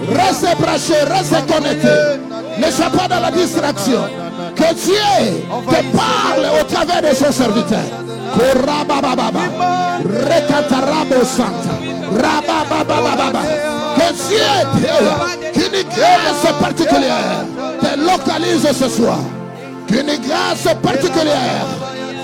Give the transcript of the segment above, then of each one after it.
Restez branchés, restez connectés. Ne sois pas dans la distraction. Que Dieu te parle au travers de son serviteur. Que Dieu, qu'une grâce particulière te localise ce soir. Qu'une grâce particulière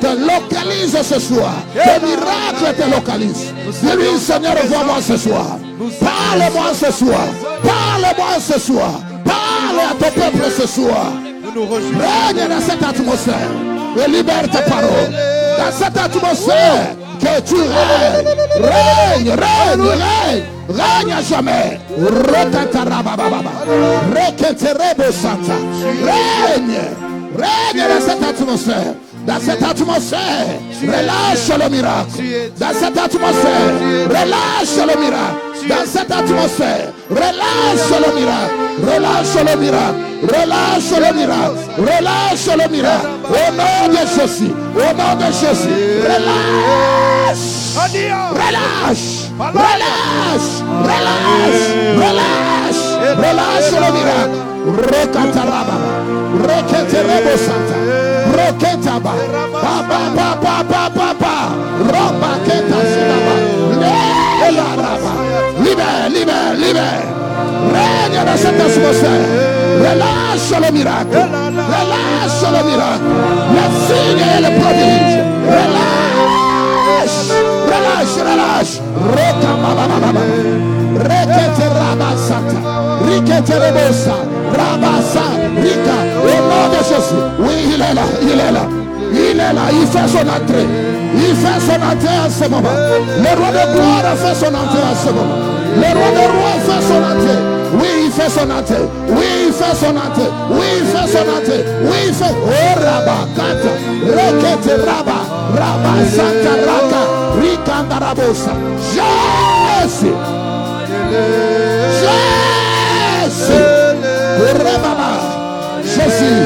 te localise ce soir. Que miracle te localise. Dis-lui, Seigneur, vois-moi ce soir. Parle-moi ce soir. Parle-moi ce soir. Parle à ton peuple ce soir. Règne dans cette atmosphère et libère ta parole. Dans cette atmosphère que tu règnes, règne à jamais. Règne dans cette atmosphère. Dans cette atmosphère, relâche le miracle. Dans cette atmosphère, relâche le miracle. Dans cette atmosphère, relâche le miracle. Relâche le miracle. Relâche le miracle. Relâche le miracle. Au nom de Jésus. Au nom de Jésus. Relâche. Relâche. Relâche. Relâche. Relâche. Relâche le miracle. Rekataraba. Reketerebo Santa. Roketaba. Papa, papa, papa, papa. Roba keta sinaba. Libère, libère, libère. Règne dans cette atmosphère. Relâche le miracle. Relâche le miracle. Le signe et le prodige. Relâche. Relâche, relâche. Rekamababa. Reketeraba Santa. Riketerebosa. Rabasa. Rika. Au nom de Jésus. Oui, il est là. Il est là. Il est là, il fait son entrée. Il fait son entrée en ce moment. Le roi de gloire fait son entrée en ce moment. Le roi de roi fait son entrée. Oui, il fait son entrée. Oui, il fait son entrée. Oui, il fait son entrée. Oui, il fait. Oh, Rabba, Kata, Rekete, Rabba, Rabba, Santa, Raka, Rikanda, Rabosa. Jésus. Jésus. Rebaba. Jésus.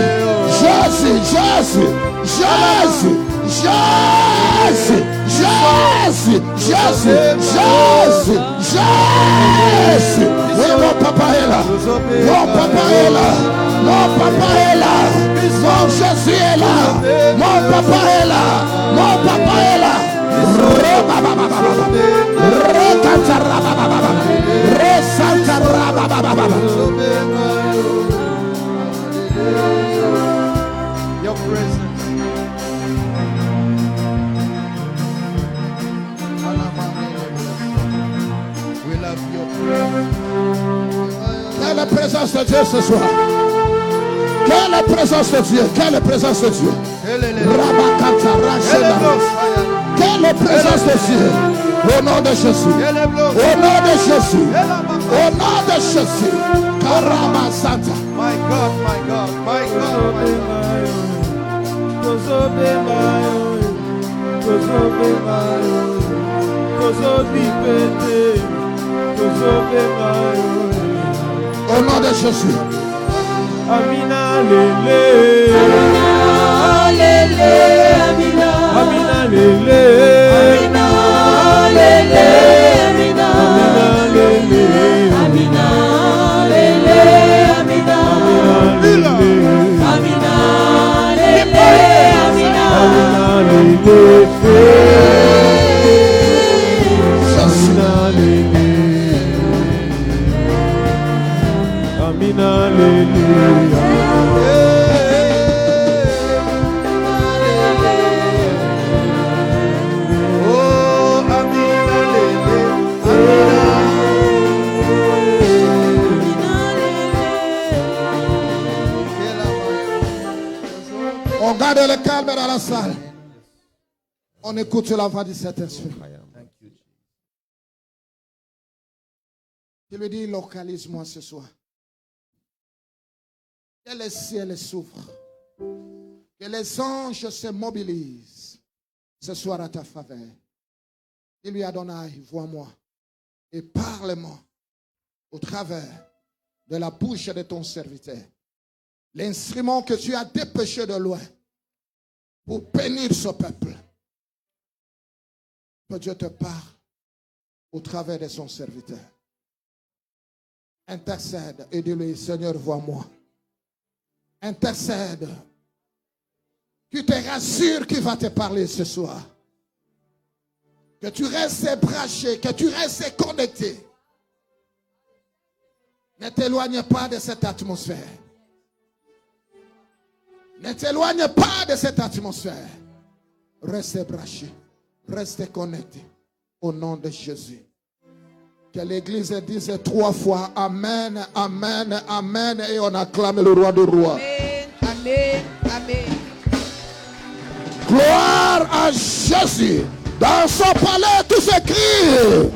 Jésus. Jésus. Jésus, Jésus, Jésus, Jésus, Jésus, Jésus. Oui, mon papa est là. Mon papa est là. Mon papa est là. Mon Jésus est là. Mon papa est là. Mon papa est là. Your presence. Quelle est la présence de Dieu ce soir? Quelle est la présence de Dieu? Quelle est la présence de Dieu? Quelle est la présence de Dieu? Au nom de Jésus. Au nom de Jésus. Au nom de Jésus. Karama Santa. My God, my God, my God, my Au nom de Jésus. Amina lele, Amina lele, Amina, Amina lele, Amina lele, Amina, Amina lele, Amina lele, Amina, Amina lele, Amina lele. On garde le calme dans la salle. On écoute la voix du Saint-Esprit. Je lui dis, localise-moi ce soir. Que le ciel s'ouvre. Que les anges se mobilisent ce soir à ta faveur. Il lui a donné, vois-moi et parle-moi au travers de la bouche de ton serviteur. L'instrument que tu as dépêché de loin pour bénir ce peuple. Que Dieu te parle au travers de son serviteur. Intercède et dis-lui, Seigneur, vois-moi. Intercède. Tu te rassures qu'il va te parler ce soir. Que tu restes branché, que tu restes connecté. Ne t'éloigne pas de cette atmosphère. Ne t'éloigne pas de cette atmosphère. Reste branché. Reste connecté. Au nom de Jésus. Que l'église dise 3 fois Amen, Amen, Amen. Et on acclame le roi des rois. Amen. Amen. Amen. Gloire à Jésus. Dans son palais, tout s'écrit.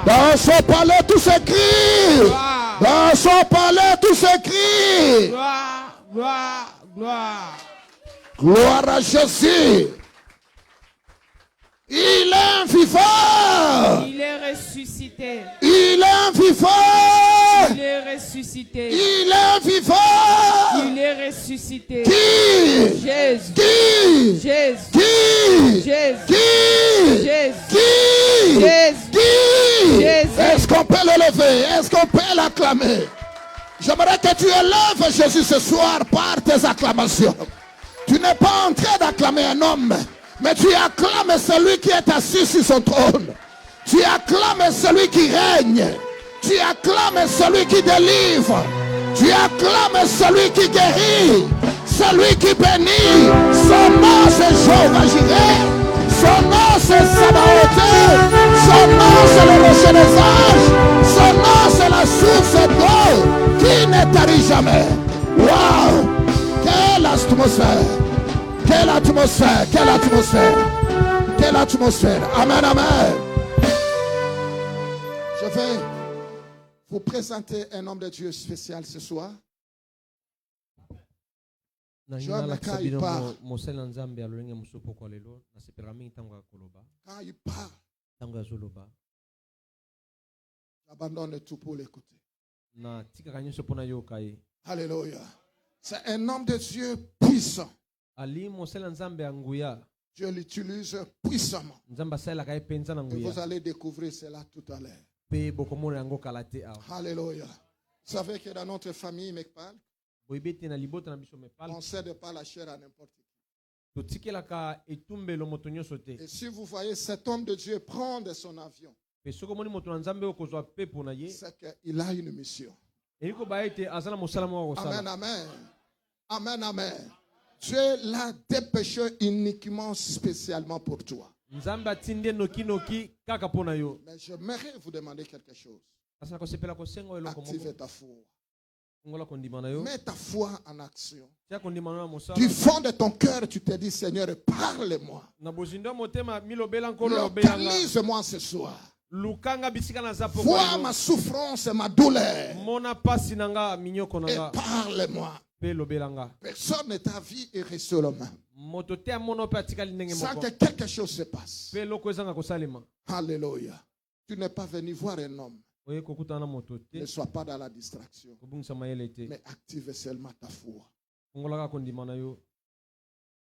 Dans son palais, tout s'écrit. Dans son palais, tout s'écrit. Gloire, gloire, gloire. Gloire à Jésus. Il est un vivant. Il est ressuscité. Il est un vivant. Il est ressuscité. Il est un vivant. Il est ressuscité. Qui? Jésus. Qui? Jésus. Qui? Jésus. Qui? Jésus. Qui? Jésus. Qui? Jésus. Est-ce qu'on peut le lever? Est-ce qu'on peut l'acclamer? J'aimerais que tu élèves Jésus ce soir par tes acclamations. Tu n'es pas en train d'acclamer un homme, mais tu acclames celui qui est assis sur son trône. Tu acclames celui qui règne. Tu acclames celui qui délivre. Tu acclames celui qui guérit. Celui qui bénit. Son nom c'est Jéhovah Jireh. Son nom c'est Sabaoth. Son nom c'est le rocher des anges. Son nom c'est la source d'eau qui ne tarit jamais. Waouh! Quelle atmosphère! Quelle atmosphère! Quelle atmosphère! Quelle atmosphère! Amen, amen! Je vais vous présenter un homme de Dieu spécial ce soir. Quand il parle, j'abandonne tout pour l'écouter. Alléluia. C'est un homme de Dieu puissant. Dieu l'utilise puissamment. Et vous allez découvrir cela tout à l'heure. Alléluia. Vous savez que dans notre famille, Mekpal, on ne cède pas la chair à n'importe qui. Et si vous voyez cet homme de Dieu prendre son avion, c'est qu'il a une mission. Amen, amen. Amen, amen. Dieu l'a dépêché uniquement, spécialement pour toi. Mais j'aimerais vous demander quelque chose. Active ta foi. Mets ta foi en action. Du fond de ton cœur, tu te dis, Seigneur, parle-moi. Localise-moi ce soir. Vois ma souffrance et ma douleur. Et parle-moi. Personne de ta vie est resté le même. Sans que quelque chose se passe. Alléluia. Tu n'es pas venu voir un homme. Ne sois pas dans la distraction. Mais active seulement ta foi.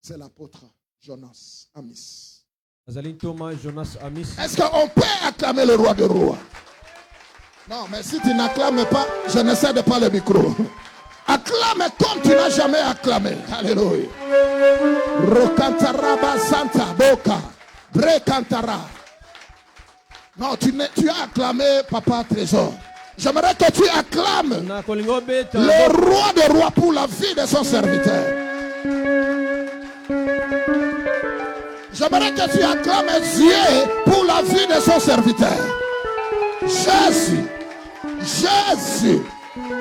C'est l'apôtre Jonas Amis. Est-ce qu'on peut acclamer le roi des rois? Non, mais si tu n'acclames pas, je ne cède pas le micro. Acclame comme tu n'as jamais acclamé. Alléluia. Rokantara Santa Boka. Brekantara. Non, tu as acclamé Papa Trésor. J'aimerais que tu acclames le roi des rois pour la vie de son serviteur. J'aimerais que tu acclames Dieu pour la vie de son serviteur. Jésus. Jésus.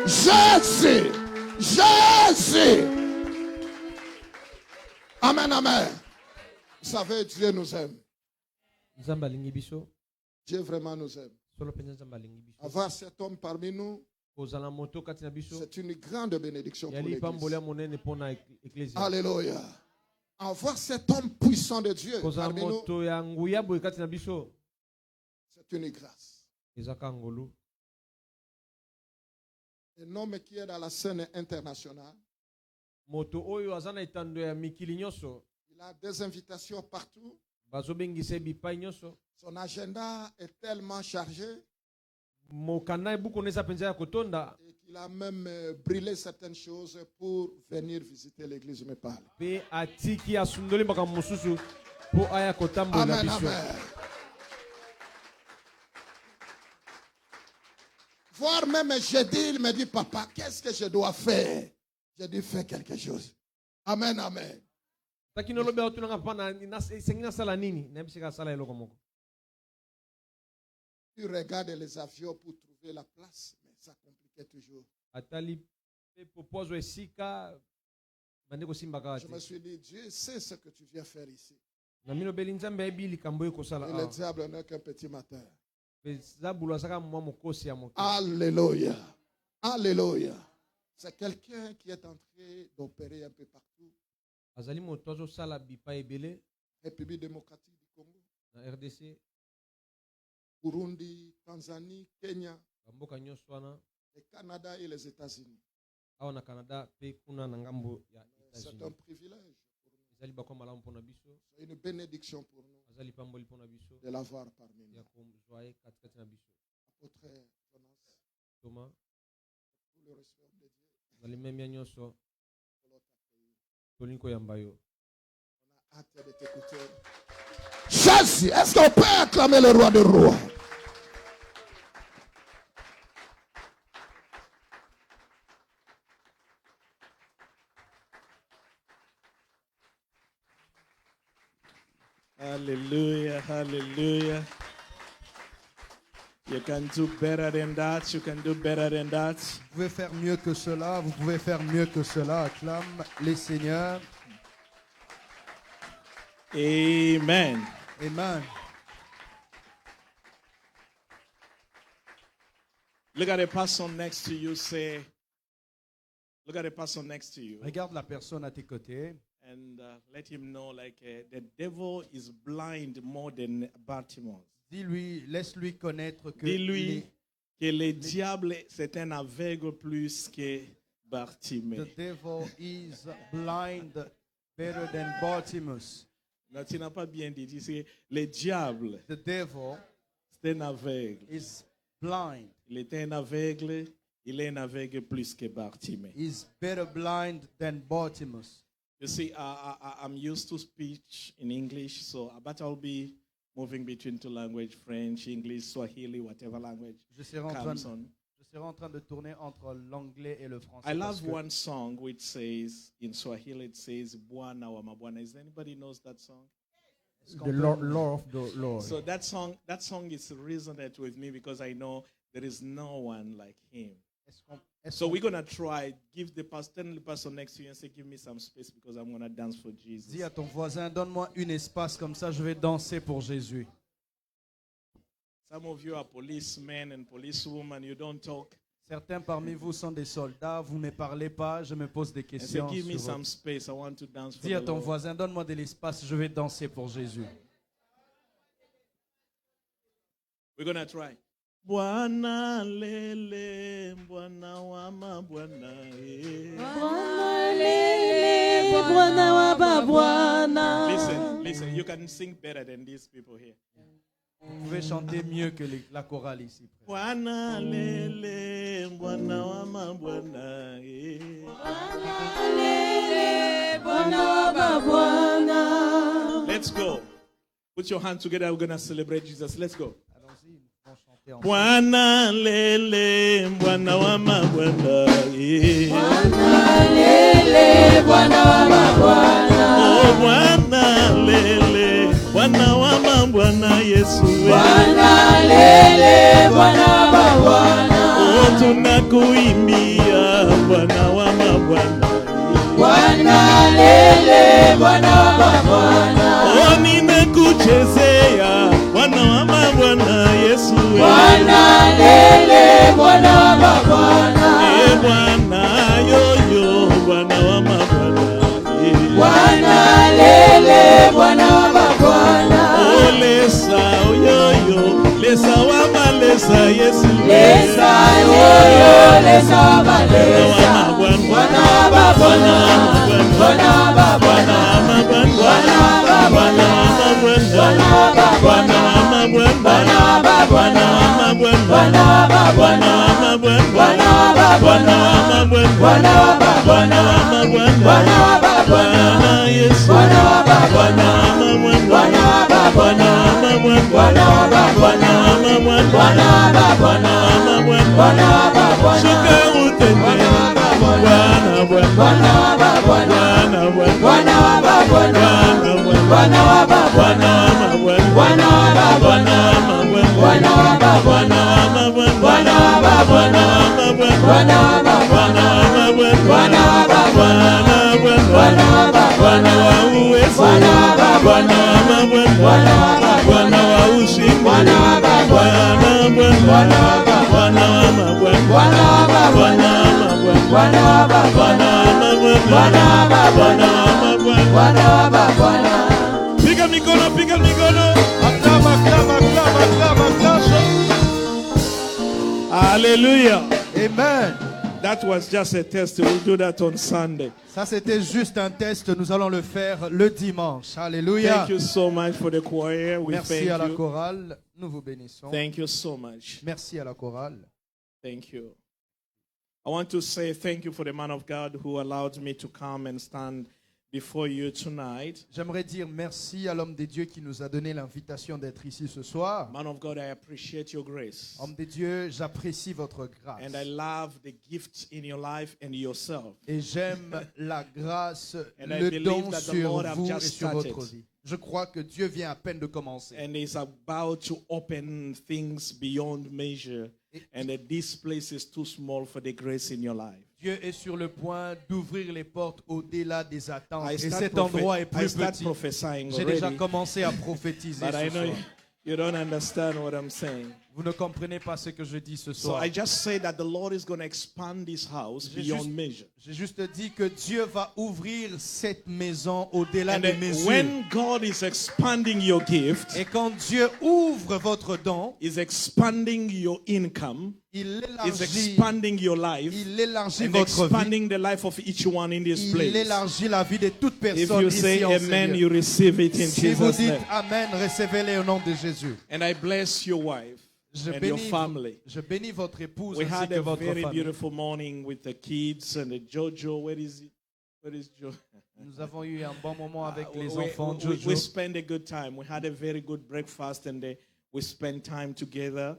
Jésus. Jésus. Amen, amen. Vous savez, Dieu nous aime. Dieu vraiment nous aime. Avoir cet homme parmi nous, c'est une grande bénédiction pour l'Église. Alléluia. Avoir cet homme puissant de Dieu parmi nous, c'est une grâce. Un homme qui est dans la scène internationale, il a des invitations partout. Son agenda est tellement chargé Et qu'il a même brûlé certaines choses pour venir visiter l'église. Je me parle. Amen, amen. Voire même jeudi, il me dit, papa, qu'est-ce que je dois faire? J'ai dû faire quelque chose. Amen, amen. Tu regardes les avions pour trouver la place, mais ça compliquait toujours. Je me suis dit, Dieu sait ce que tu viens faire ici. Et le diable n'est qu'un petit matin. Alléluia. Alléluia. C'est quelqu'un qui est en train d'opérer un peu partout. République démocratique du Congo, RDC, Burundi, Tanzanie, Kenya, le Canada et les États-Unis. C'est un privilège pour nous. C'est une bénédiction pour nous de l'avoir parmi nous. Apôtre Jonas, tout le respect de Dieu. On a hâte de t'écouter. Jésus, est-ce qu'on peut acclamer le roi des rois? Hallelujah, hallelujah. You can do better than that. You can do better than that. Vous pouvez faire mieux que cela. Vous pouvez faire mieux que cela. Acclame les seigneurs. Amen. Amen. Look at the person next to you. Say, look at the person next to you. Regarde la personne à tes côtés. And let him know, like, the devil is blind more than Bartimaeus. Dis-lui, laisse-lui connaître que Dis-lui que le diable c'est un aveugle plus que Bartimaeus. The devil is blind better than Bartimaeus. Non, tu n'as pas bien dit. Tu sais, le diable, The devil c'est un aveugle. is blind. Il est un aveugle. Il est un aveugle plus que Bartimaeus. Is better blind than Bartimaeus. You see, I'm used to speech in English, but I'll be moving between two languages, French, English, Swahili, whatever language Je serai en train de tourner entre l'anglais et le français. I love one song which says, in Swahili, it says, Bwana wa mabwana. Is anybody knows that song? The Lord of the Lord. So that song is resonant with me because I know there is no one like him. So we're going to try, give the person next to you and say, give me some space because I'm going to dance for Jesus. Dis à ton voisin, donne-moi un espace comme ça, je vais danser pour Jésus. Some of you are policemen and policewomen, you don't talk. Certains parmi vous sont des soldats, vous ne parlez pas, je me pose des And say, questions. give me sur some space, I want to dance for Dis à the ton Lord. voisin, donne-moi de l'espace, je vais danser pour Jésus. We're going to try. Bwana lele, Bwana wa mabwana. Listen, you can sing better than these people here. Vous pouvez chanter mieux que la chorale ici. Bwana lele, Bwana wa mabwana. Let's go. Put your hands together, we're going to celebrate Jesus. Let's go. Allons-y, nous pouvons chanter ensemble. Bwana lele, Bwana wa mabwana. Oh, Bwana lele, Bwana wa mabwana Yesu. Oh, tunakuimbia Bwana wa mabwana. Oh, ninakuchezea Bwana wa mabwana Yesu. Eh, Bwana yoyo, Bwana wa mabwana. Oh, lesa yoyo, lesa wa malesa Yesu. Bwana wa mabwana. Piga mikono, piga mikono. Acclame, acclame, acclame, acclame, acclame. Hallelujah. Amen. That was just a test. We'll do that on Sunday. Ça, c'était juste un test. Nous allons le faire le dimanche. Alléluia. Thank you so much for the choir. We Merci à la thank you. chorale. Nous vous bénissons. Thank you so much. Merci à la chorale. Thank you. I want to say thank you for the man of God who allowed me to come and stand before you tonight. J'aimerais dire merci à l'homme de Dieu qui nous a donné l'invitation d'être ici ce soir. Man of God, I appreciate your grace. Homme de Dieu, j'apprécie votre grâce. And I love the gifts in your life and yourself. Et j'aime la grâce, And I le believe don that the sur Lord have vous et just sur votre started. vie. Je crois que Dieu vient à peine de commencer. And is about to open things beyond measure. And that this place is too small for the grace in your life. Dieu est sur le point d'ouvrir les portes au-delà des attentes. I Et start cet endroit est plus petit. prophesying J'ai déjà already, commencé à prophétiser but I ce know soir. you don't understand what I'm saying. Vous ne comprenez pas ce que je dis ce So soir. I just say that the Lord is going to expand this house J'ai beyond juste- measure. J'ai juste dit que Dieu va ouvrir cette maison au-delà And des then mesures. when God is expanding your gift, Et quand Dieu ouvre votre don, is expanding your income, il is élargit, expanding your life, il élargit and votre vie. expanding the life of each one in this Il place. élargit la vie de toute If personne you ici say en amen, Seigneur. you receive it in Si vous Jesus' dites name. Amen, recevez-les au nom de Jésus. And I bless your wife Je and your bénis, family. je bénis votre épouse We ainsi had que a votre very famille. beautiful morning with the kids and the Jojo. Where is it? Where is Jojo? Nous avons eu un bon moment avec les We- enfants. we Jojo. spent a good time. We had a very good breakfast and we spent time together.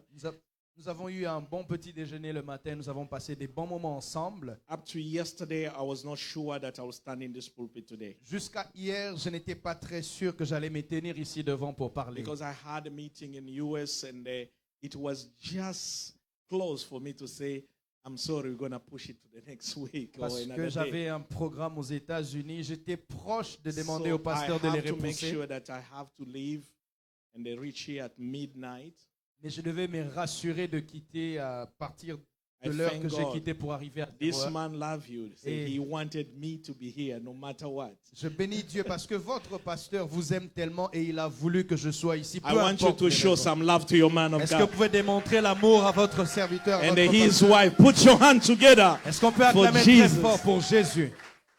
Nous avons eu un bon petit déjeuner le matin. Nous avons passé des bons moments ensemble. Up to yesterday, I was not sure that I would stand in this pulpit today Jusqu'à hier, je n'étais pas très sûr que j'allais me tenir ici devant pour parler. because I had a meeting in US and it was just close for me to say, I'm sorry, we're going to push it to the next week or Parce another que day. j'avais un programme aux États-Unis. J'étais proche de demander So au pasteur I de les have to make repousser. sure that I have to leave and they reach here at midnight. Mais je devais me rassurer de quitter à partir de I l'heure thank que j'ai God. quitté pour arriver à This 0 heures. man loved you. Say Et- he wanted me to be here no matter what. Je bénis Dieu parce que votre pasteur vous aime tellement et il a voulu que je sois ici. I Peu want you importe to les show raisons. some love to your man of Est-ce que vous God. pouvez démontrer l'amour à votre serviteur, à And votre his pasteur? wife. Put your hand together. Est-ce qu'on peut for acclamer très Jesus. fort pour Jésus?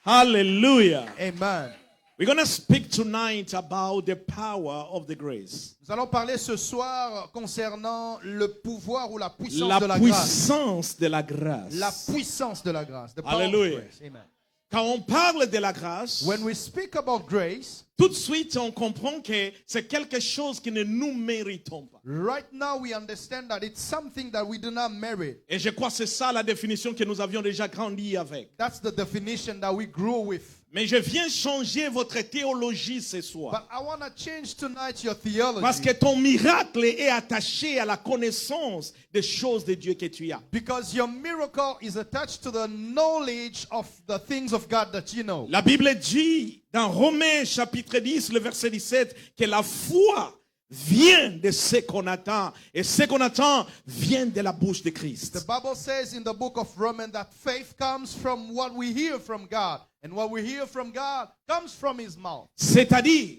Hallelujah. Amen. We're going to speak tonight about the power of the grace. Nous allons parler ce soir concernant le pouvoir ou la puissance La de la grâce. puissance de la grâce. La puissance de la grâce. The power of Alléluia. grace. Amen. Quand on parle de la grâce, When we speak about grace, tout de suite on comprend que c'est quelque chose que ne nous méritons pas. right now we understand that it's something that we do not merit. Et je crois que c'est ça la définition que nous avions déjà grandi avec. That's the definition that we grew with. Mais je viens changer votre théologie ce soir. But I want to change tonight your theology. Parce que ton miracle est attaché à la connaissance des choses de Dieu que tu as. Because your miracle is attached to the knowledge of the things of God that you know. La Bible dit dans Romains chapitre 10, le verset 17, que la foi vient de ce qu'on attend. Et ce qu'on attend vient de la bouche de The Christ. Bible says in the book of Romans that faith comes from what we hear from God. And what we hear from God comes from his mouth. C'est-à-dire,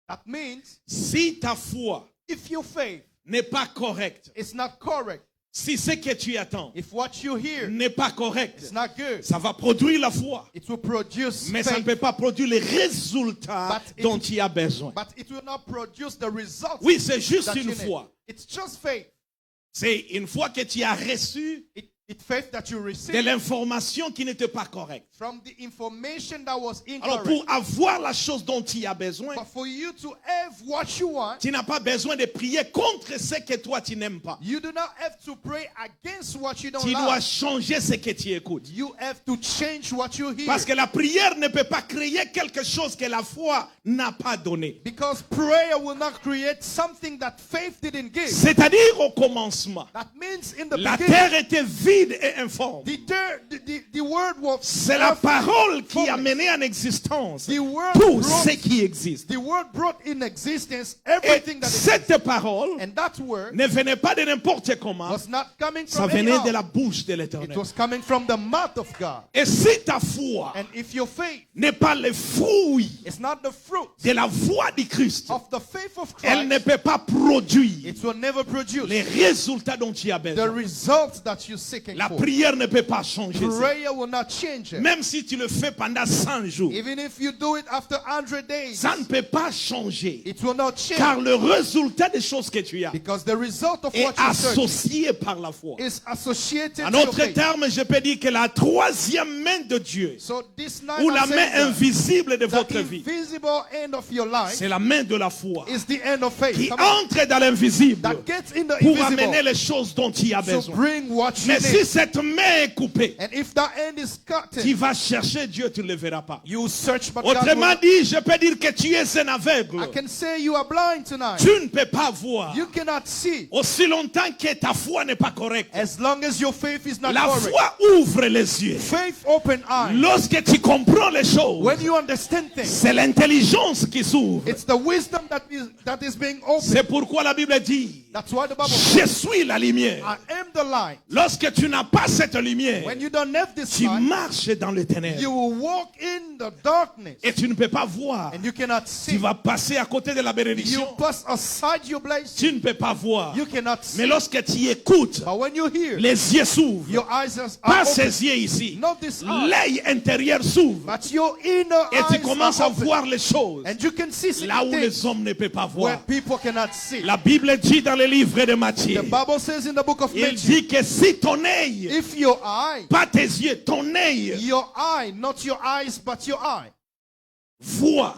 That means si ta foi if your faith n'est pas correcte, is not correct, si ce que tu attends if what you hear n'est pas correct, is not good, ça va produire la foi. it will produce Mais ça ne faith, peut pas produire les résultats But it- dont tu as besoin. but it will not produce the results Oui, c'est juste that une you need. foi. It's just faith. C'est une fois que tu as reçu It's faith that you de receive l'information qui n'était pas correcte. from the information that was Alors incorrect. pour avoir la chose dont tu as besoin, But for you to have what you want, tu n'as pas besoin de prier contre ce que toi tu n'aimes pas. you do not have to pray against what you don't Tu dois like. changer ce que tu écoutes. You have to change what you hear. Parce que la prière ne peut pas créer quelque chose que la foi n'a pas donné. Because prayer will not create something that faith didn't give. C'est-à-dire au commencement, That means in the la beginning, terre était vide et informe. the word was C'est la parole qui a mené en existence The word tout brought- ce qui existe. The word brought in existence Et everything that exists. cette parole And that word ne venait pas de n'importe comment, was not coming ça from venait anyhow. de la bouche de It l'Éternel. was coming from the mouth of God. Et si ta foi And if your faith n'est pas le fruit is not the fruit de la voix du Christ, of the faith of elle ne Christ, peut pas produire it will never produce les résultats dont tu as the besoin. results that you're seeking La for. prière ne peut pas changer ça. Prayer will not change it. Même si tu le fais pendant 100 jours, Even if you do it after 100 days, ça ne peut pas changer. it will not change. Car le résultat des choses que tu as Because the result of est what you search associé par la foi. is associated En to your autres faith. termes, je peux dire que la troisième main de Dieu, So this night ou la I'm main saying that invisible de the votre vie, invisible end of your life c'est la main de la foi is the end of faith. qui Come on. entre dans l'invisible That gets in the pour amener invisible les choses dont tu as to besoin. bring what you Mais si need. cette main est coupée, And if that end is cut, tu vas chercher Dieu, tu ne le verras pas. you search, but God Autrement will. dit, je peux dire que tu es un aveugle. I can say you are blind tonight. Tu ne peux pas voir. You cannot see Aussi longtemps que ta foi n'est pas correcte. as long as your faith is not La correct. foi ouvre les yeux. Faith open eyes. Lorsque tu comprends les choses, When you understand things, c'est l'intelligence qui s'ouvre. it's the wisdom that is being opened. C'est pourquoi la Bible dit, That's why the Bible says, je suis la lumière. I am the light. Lorsque tu n'as pas cette lumière, When you don't have this tu light, marches dans les ténèbres you will walk in the darkness et tu ne peux pas voir. and you cannot Tu see. vas passer à côté de la You bénédiction. pass aside your blessing. Tu ne peux pas voir. You cannot see. Mais lorsque tu écoutes, But when you hear, les yeux s'ouvrent. your eyes are Pas open. ces yeux ici. Not this eye, L'œil intérieur s'ouvre. but your inner Et tu eyes commences are à open. voir les choses And you can see là où things les hommes ne peuvent pas where voir. people cannot see. La Bible dit dans le livre de Matthieu, The Bible says in the book of il Matthew, dit que si ton œil, if your eye, pas tes yeux, ton œil not your eyes, but your eye, voit,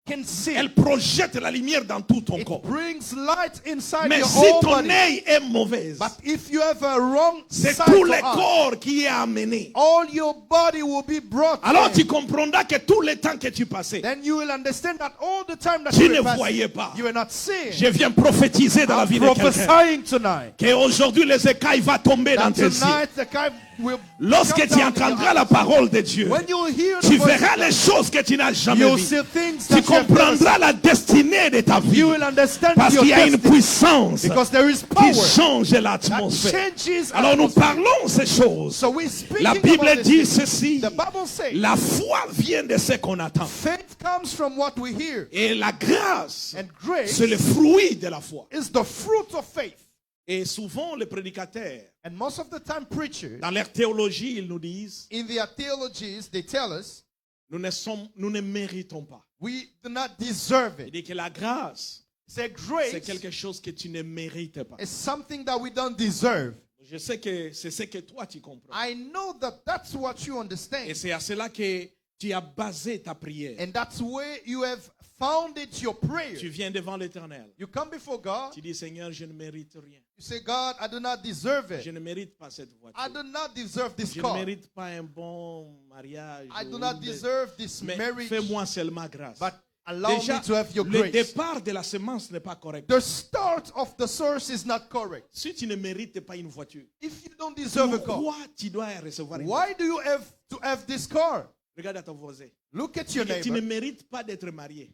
can see, elle projette la lumière dans tout ton it corps. brings light inside Mais your si whole ton body. œil est mauvaise, But if you have a wrong c'est side tout to le eye, corps qui est amené. all your body will be brought Alors in. tu comprendras que tout le temps que tu passais, Then you will understand that all the time that tu you ne were passing, voyais pas. you were not seeing. Je viens prophétiser dans la I'm vie de quelqu'un. prophesying tonight. Qu'aujourd'hui les écailles vont tomber dans That tes yeux. tonight the kind will Lorsque come tu down in your entendras la eyes. parole de Dieu, When you hear the tu voice verras of les God, choses que tu n'as jamais you'll vues. see things Tu that you have never comprendras seen. la destinée de ta vie. You will understand Parce your qu'il y a une destiny puissance because there is qui power change that l'atmosphère. changes Alors nous atmosphere. parlons ces choses. So we're speaking La Bible about dit this. ceci. The Bible says La foi vient de ce qu'on attend. faith comes from what we hear, Et la grâce, and grace c'est le fruit de la foi. is the fruit of faith. Et souvent les prédicateurs, And most of the time preachers dans leur théologie, ils nous disent, in their theologies, they tell us nous ne méritons pas. we do not deserve Il it. dit que la grâce, Say c'est grace quelque chose que tu ne mérites pas. is something that we don't deserve. Je sais que c'est ce que toi tu comprends. I know that that's what you Et understand. c'est à cela que tu as basé ta prière. And that's where you have founded your prayer. Tu viens devant l'Éternel. You come before God. Tu dis, Seigneur, je ne mérite rien. You say, God, I do not deserve Je it. ne mérite pas cette I voiture. do not deserve this Je ne car. mérite pas un bon mariage. I do ou not une- deserve this Mais marriage. fais-moi seulement grâce. But allow Déjà, me to have your le grace. départ de la semence n'est pas correct. The start of the source is not correct. Si tu ne mérites pas une voiture, If you don't deserve a car, pourquoi tu dois recevoir une why do you have to have this car? Regarde à ton voisin. Look at your Et tu ne neighbor. mérites pas d'être marié.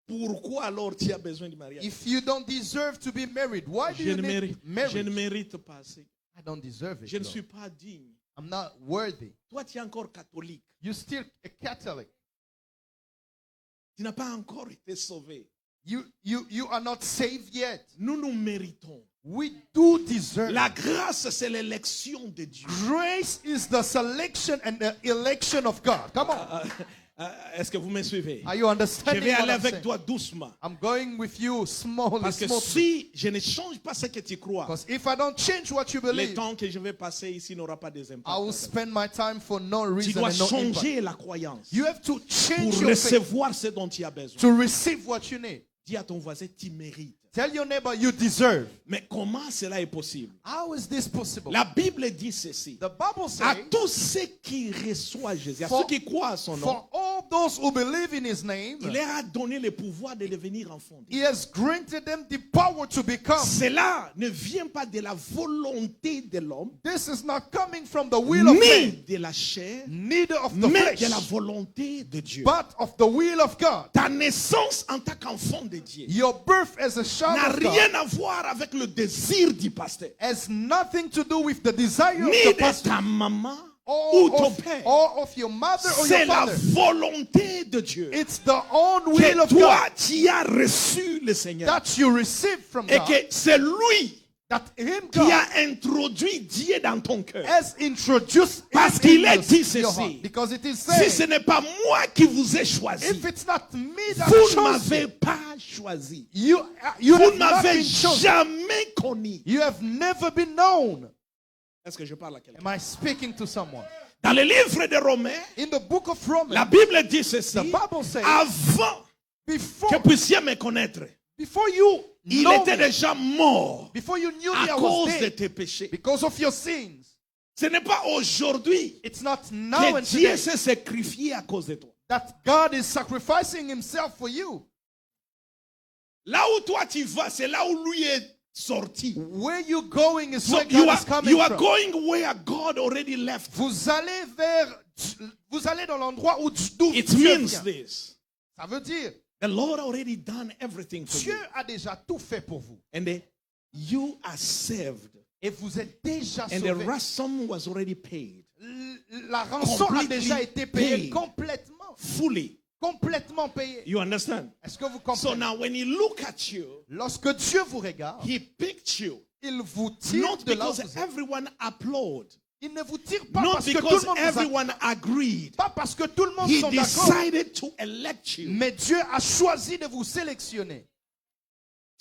Pourquoi alors tu as besoin du mariage? If you don't deserve to be married, why do Je you ne, need mérite, je ne marriage? mérite pas assez. I don't deserve it. Je ne Lord. suis pas digne. I'm not worthy. Toi, tu es encore catholique. You're still a Catholic. Tu n'as pas encore été sauvé. You are not saved yet. Nous méritons. We do deserve La it. grâce, c'est l'élection de Dieu. Grace is the selection and the election of God. Come on. Est-ce que vous me suivez? Are you Je understanding vais what aller I'm avec saying? toi doucement. I'm going with you slowly. Parce que si je ne change pas ce que tu crois, Because if I don't change what you le believe, temps que je vais passer ici n'aura pas des I will impacts. spend my time for no Tu reason dois and no impact. changer la croyance You have to change pour your faith recevoir ce dont tu as besoin. to receive what you need. Dis à ton voisin, tu mérites. Tell your neighbor you deserve. Mais comment cela est possible? How is this possible? La Bible dit ceci. The Bible À says, tous ceux qui reçoivent Jésus, à For- ceux qui croient à son nom, for all those who believe in his name, il leur a donné le pouvoir de devenir enfants. he has granted them the power to become. Cela ne vient pas de la volonté de l'homme, This is not coming from the will of ni man, de la chair, neither of the mais de la flesh, volonté de Dieu. but of the will of God. Ta naissance en tant qu'enfant de Dieu Your birth as a n'a child of rien God à voir avec le désir du pasteur, has nothing to do with the desire of ni the de pastor ta maman ou ton père. or of your mother or C'est your la father. volonté de Dieu It's the own will que of toi, God tu as reçu le Seigneur. that you receive from Et God, que c'est lui that him qui God a introduit Dieu dans ton cœur. has introduced Parce him qu'il in est dit your ceci. heart. Because it is Si said, ce n'est pas moi qui vous ai choisi, if it's not me that vous ne chose m'avez you, pas choisi. you Vous have ne not m'avez been chosen. jamais connu. You have never been known. Est-ce que je parle à quelqu'un? Am I speaking to someone? Dans le livre de Romains, In the book of la Romans, Bible dit ceci. the Bible says, Avant que before, vous puissiez me connaître, before you il know était me, déjà mort before you knew me, à I was cause de dead tes péchés. because of your sins. Ce n'est pas aujourd'hui It's not now que and Dieu today s'est sacrifié à cause de toi. that God is sacrificing himself for you. Là où toi tu vas, c'est là où lui est sorti. Where you going is So where God is coming you are from. going where God already left. Vous allez dans l'endroit d'où It Dieu means vient. this. Ça veut dire, The Lord already done everything for Dieu you. a déjà tout fait pour vous. And you are saved. Et vous êtes déjà And the sauvés. ransom was already paid. La rançon a Completely déjà été payée paid. complètement. Fully. Complètement payée. You understand? Est-ce que vous So comprenez? now when he look at you, Lorsque Dieu vous regarde, he picked you. il vous tire Not de là où because vous êtes. everyone applaud. Il ne vous tire pas Not parce que tout because le monde vous everyone agreed. pas parce que tout le monde He sont d'accord. decided to elect you. Mais Dieu a choisi de vous sélectionner.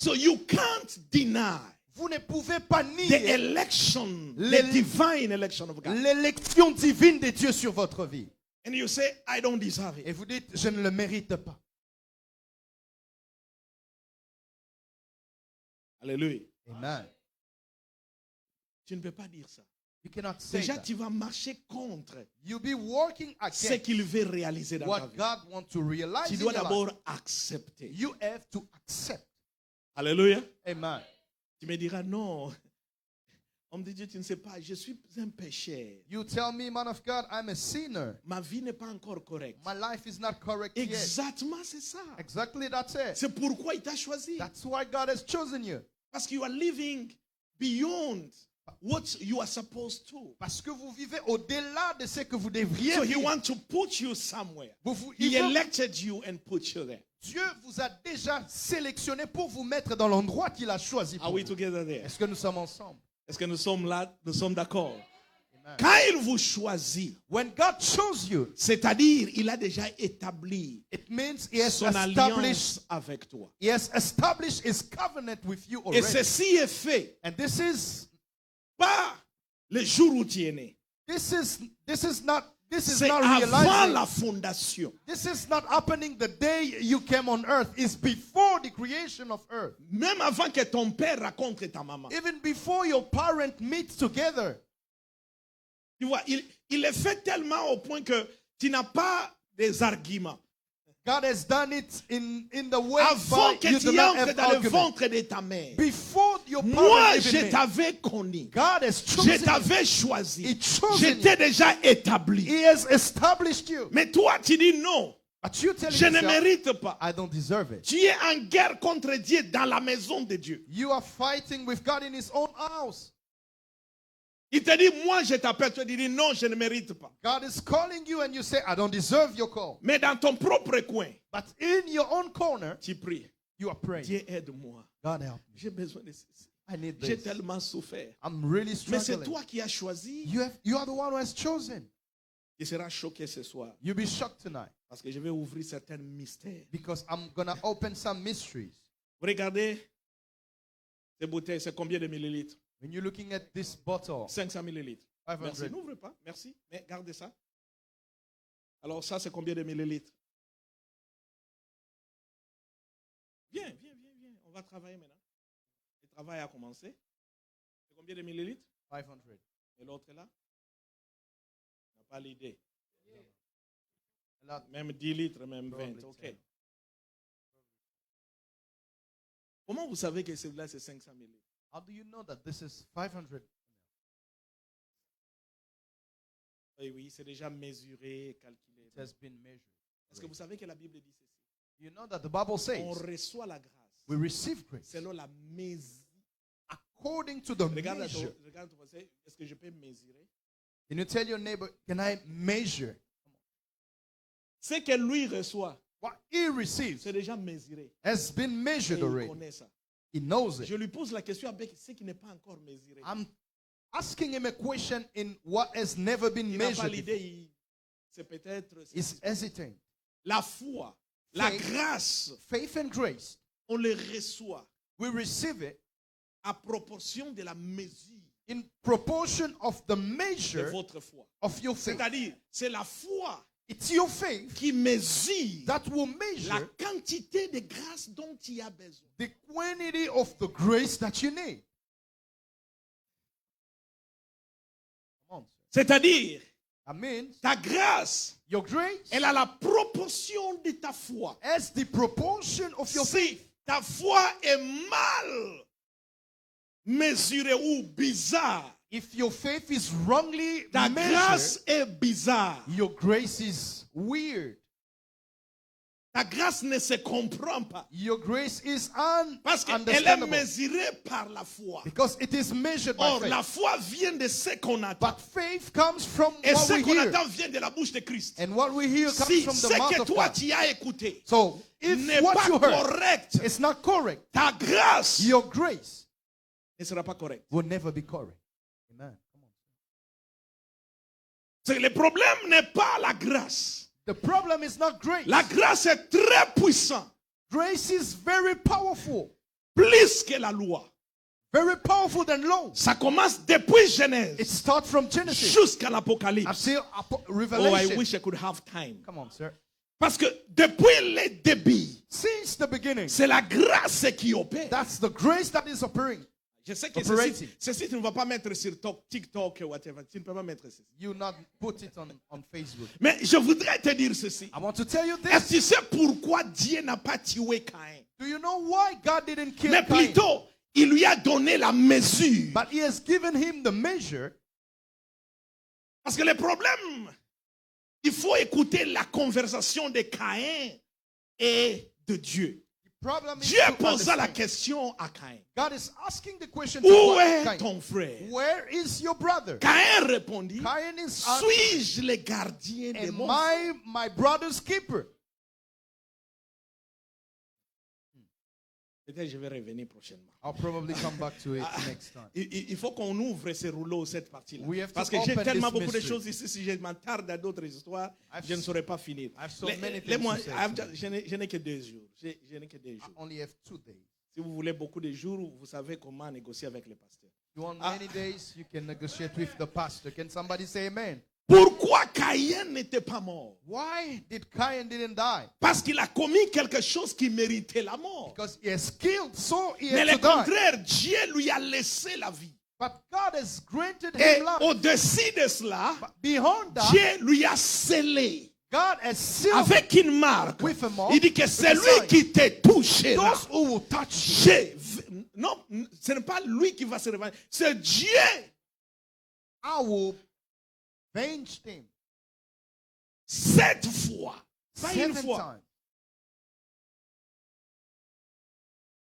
So you can't deny Vous ne pouvez pas the nier election, the Le- divine election of God. l'élection divine de Dieu sur votre vie. And you say, I don't deserve Et it. vous dites, je ne le mérite pas. Alléluia. Amen. Tu ne peux pas dire ça. You cannot say Déjà, that. tu vas marcher contre You'll be working ce against qu'il veut réaliser dans ta what vie. God wants to realize Tu in dois your life. d'abord accepter. You have to accept. Alléluia. Amen. Tu me diras, non. Homme de Dieu, tu ne sais pas, je suis un pécheur. You tell me, man of God, I'm a sinner. Ma vie n'est pas encore correcte. My life is not correct yet. Exactement, c'est ça. Exactly, that's it. C'est pourquoi il t'a choisi. That's why God has chosen you. Parce que you are living beyond what you are supposed to. Parce que vous vivez au-delà de ce que vous devriez So he vivre. wants to put you somewhere. Il He veut- elected you and put you there. Dieu vous a déjà sélectionné pour vous mettre dans l'endroit qu'il a choisi Are pour we vous. together there? Est-ce que nous sommes ensemble? Est-ce que nous sommes là? Nous sommes d'accord? Amen. Quand il vous choisit, When God chose you, c'est-à-dire il a déjà établi it means He has son established, alliance avec toi. He has established His covenant with you Et already. ceci est fait And this is pas le jour où tu es né. C'est not avant realizing. la fondation. This is not happening the day you came on earth. It's before the creation of earth. Même avant que ton père rencontre ta maman. Even before your parents meet together. Tu vois, il est fait tellement au point que tu n'as pas des arguments. God has done it in the way Avant by que you do tu not entres have dans le argument. ventre de ta mère, Before your moi, parents je even met, t'avais connu. God has Je chosen you. t'avais choisi. He chosen J'étais you. déjà établi. He has established you. Mais toi, tu dis non. But you tell Je ne yourself, mérite pas. I don't deserve it. Tu es en guerre contre Dieu dans la maison de Dieu. You are fighting with God in His own house. Il te dit, moi je t'appelle. Tu dis non, je ne mérite pas. God is calling you and you say, I don't deserve your call. Mais dans ton propre coin, But in your own corner, tu pries. you are praying. Dieu aide-moi. God help me. J'ai besoin de ceci. I need J'ai this. tellement souffert. I'm really Mais c'est struggling. toi qui as choisi. You are the one who has chosen. Tu seras choqué ce soir You'll be shocked tonight parce que je vais ouvrir certains mystères. because I'm going to open some mysteries. Vous regardez ces bouteilles, c'est combien de millilitres? When you're looking at this bottle, 500 millilitres. 500. Merci, n'ouvrez pas, merci. Mais gardez ça. Alors ça, c'est combien de millilitres? Viens. On va travailler maintenant. Le travail a commencé. C'est combien de millilitres? 500. Et l'autre est là? On n'a pas l'idée. A lot. Même 10 litres, même 20. Probably OK. 10. Comment vous savez que celui-là, c'est 500 millilitres? How do you know that this is 500? Oui, c'est déjà mesuré, calculé. It has been measured. Est-ce que vous savez que la Bible dit ceci? You know that the Bible On says reçoit la grâce we receive grace selon la mesure. according to the Regarde measure. ton voisin, est-ce que je peux mesurer? Can you tell your neighbor, can I measure? Ce que lui reçoit, What he receives c'est déjà mesuré. has been Et measured il already. connaît ça. He knows Je it. lui pose la question avec ce qui n'est pas encore mesuré. I'm asking him a question in what has never been Il n'a pas measured. l'idée, c'est peut-être He's hesitant. la foi, la Faith. grâce, Faith and grace, on les reçoit we receive it à proportion de la mesure in proportion of the de measure votre foi. of your faith. C'est-à-dire, c'est la foi It's your faith qui mesure that will la measure quantité de grâce dont tu as besoin. the quantity of the grace that you need. Come on, sir. C'est-à-dire, That means ta grâce, your grace elle a la proportion de ta foi. as the proportion of your faith. Si ta foi est mal mesurée ou bizarre, If your faith is wrongly ta measured, grâce est bizarre. your grace is weird. Ta grâce ne se comprend pas. Your grace is Parce qu'elle est understandable mesurée par la foi. because it is measured by Or, la faith. foi vient de ce qu'on attend. But faith comes from Et what ce we qu'on hear. attend vient de la bouche de Christ. And what we hear comes Si from ce the mouth que of toi God. tu as écouté So n'est if what pas you heard correct, is not correct, ta grâce your grace ne sera pas correcte. will never be correct. Amen. Come on. C'est que le problème n'est pas la grâce. The problem is not grace. La grâce est très puissante, Grace is very powerful. plus que la loi. Very powerful than law. Ça commence depuis It Genèse starts from Genesis jusqu'à l'Apocalypse. until Oh, I Revelation. wish I could have time. Come on, sir. Parce que depuis le début, Since the beginning, c'est la grâce qui opère. that's the grace that is operating. Je sais que Operating. ceci, tu ne vas pas mettre sur TikTok, whatever. Tu ne peux pas mettre ceci. You not put it on Facebook. Mais je voudrais te dire ceci. I want to tell you Est-ce que this. tu sais pourquoi Dieu n'a pas tué Caïn? Do you know why God didn't kill Mais Cain? plutôt, il lui a donné la mesure. But he has given him the measure. Parce que le problème, il faut écouter la conversation de Caïn et de Dieu. The problem is Dieu to posa la understand. question à Caïn. God is asking the question to Où Cain. est ton frère? Where is your brother? Caïn répondit, Cain is asking, suis-je le gardien de am mon I my brother's keeper? Peut-être je vais revenir prochainement. I'll probably come back to it next time. Il faut qu'on ouvre ces rouleaux, cette partie-là. We have to Parce que j'ai open tellement this beaucoup de mystery. choses ici. Si je m'attarde à d'autres histoires, je ne saurais pas finir. I have so many things Les-moi, to say today. je n'ai que 2 jours. Je n'ai que 2 I jours. only have 2 days. Si vous voulez beaucoup de jours, vous savez comment négocier avec les pasteurs. You want many days, you can negotiate with the pastor. Can somebody say amen? Pourquoi Caïn n'était pas mort? Why did Cain didn't die? Parce qu'il a commis quelque chose qui méritait la mort. Because he has killed, so he Mais had le to die. contraire, Dieu lui a laissé la vie. But God has granted Et him life. au-dessus de cela, But beyond that, Dieu lui a scellé God has sealed avec une marque. with a mark. Il dit que with c'est a lui sign. qui te touchera. Those who will touch you, Non, ce n'est pas lui qui va se revendiquer. C'est Dieu. I will avenge them 7 fois. Pas une 7 fois. times.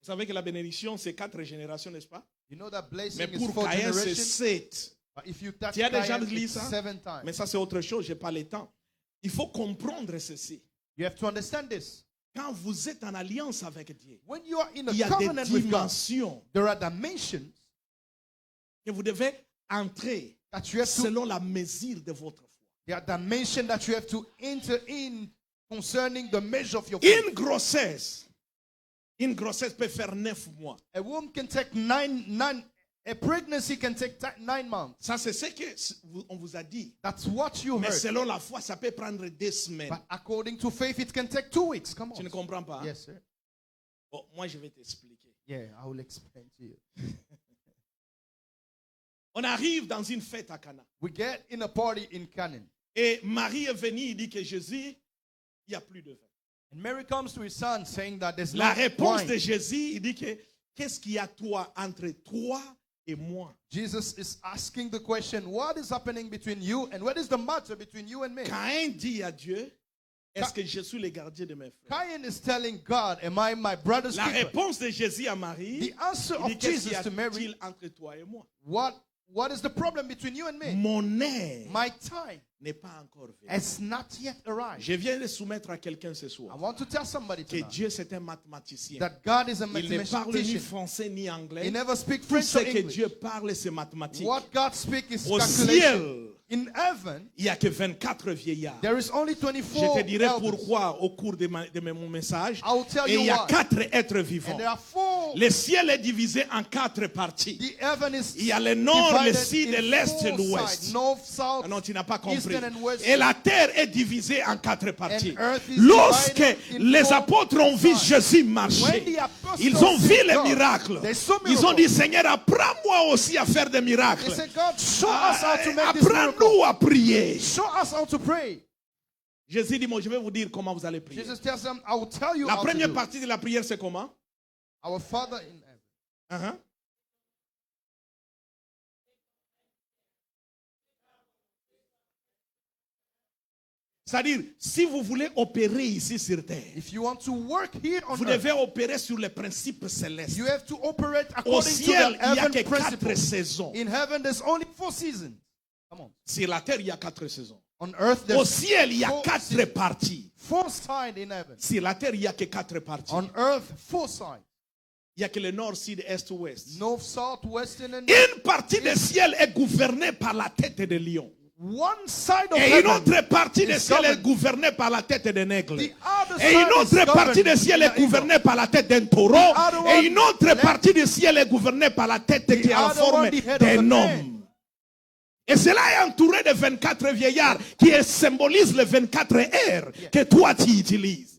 Vous savez que la bénédiction, c'est 4 générations, n'est-ce pas? You know that blessing Mais is pour 4 Caïn, c'est generations. 7. But if you touch Tu as déjà Cain, lu it's ça? 7 times. Mais ça, c'est autre chose. Je n'ai pas le temps. Il faut comprendre ceci. You have to understand this. Quand vous êtes en alliance avec Dieu, When you are in il y a a des covenant with God, dimensions there are dimensions que vous devez entrer that you have to, selon la mesure de votre foi. There are dimensions that you have to enter in concerning the measure of your faith. Une grossesse peut faire 9 mois. A womb can take a pregnancy can take 9 months. Ça, c'est ce qu'on vous a dit. That's what you Mais heard. selon la foi, ça peut prendre 2 semaines. But according to faith, it can take 2 weeks. Come on. Tu ne comprends pas? Yes, sir. Bon, moi, je vais t'expliquer. Yeah, I will explain to you. On arrive dans une fête à Cana. We get in a party in Canaan. Et Marie est venue, il dit que Jésus, il n'y a plus de vin. And Mary comes to his son saying that there's La no réponse wine. de Jésus, il dit que qu'est-ce qu'il y a toi entre toi et moi? Jesus is asking the question, what is happening between you and what is the matter between you and me? Caïn dit à Dieu, est-ce que je suis le gardien de mes frères? Cain is telling God, am I my brother's La keeper? réponse de Jésus à Marie, The answer il dit, of qu'est-ce Jesus to qu'il y Mary, a-t-il entre toi et moi? what is the problem between you and me? Mon heure My time n'est pas encore venue. has not yet arrived. Je viens de soumettre à quelqu'un ce I soir want to tell somebody que tonight Dieu c'est un mathématicien. that God is a Il ne parle ni mathematician. français ni anglais. He never speaks Tout French ce or que English. Dieu parle, c'est mathématique. What God speaks is Au calculation. ciel, In heaven, il n'y a que 24 vieillards. there is only Je 24 te dirai elders. pourquoi au cours de mon message. I will tell Et you il y a why. 4 êtres And vivants. there are 4. Le ciel est divisé en 4 parties. The heaven is Il y a le nord, le divided sud, in l'est et 4 l'ouest. sides. North, south, Ah non, tu n'as pas compris. Eastern and West. Et la terre est divisée en 4 parties. And earth is Lorsque divided in les 4 apôtres ont vu sides. Jésus When marcher, the apostles ils ont vu see les God, miracles. they saw Ils ont miracles. dit, Seigneur, apprends-moi aussi à faire des They miracles. said, God, show us how to make this miracle. Apprends-nous à prier. Show us how to pray. Jésus dit, moi, je vais vous dire comment vous allez prier. Jesus tells them, I will tell you La how to première do. partie de la prière, c'est comment? Our Father in heaven. Uh-huh. C'est-à-dire, si vous voulez opérer ici sur terre, If you want to work here on vous earth, devez opérer sur les principes célestes. you have to operate Au according to ciel, the il n'y a heaven que 4 principle. saisons. In heaven, there's only 4 seasons. Come on. Sur la terre, il y a 4 saisons. On earth, Au there's ciel, il y a 4 4 seasons. parties. 4 sides in heaven. Sur la terre, il n'y a que 4 parties. On earth, 4 sides. Il n'y a que le nord, sud, est, ouest. North, south, western, and Une partie du ciel est gouvernée par la tête de lion. one side of Et une heaven. autre partie du is ciel est governed. gouvernée par la tête d'un aigle. The other Et une side is autre partie governed du ciel by est the eagle. gouvernée par la tête d'un taureau. other one, Et une autre let- partie du ciel est gouvernée par la tête qui est en other forme one, the head of d'un the man. homme. Et cela est entouré de 24 vieillards qui symbolisent les 24 heures que toi tu utilises.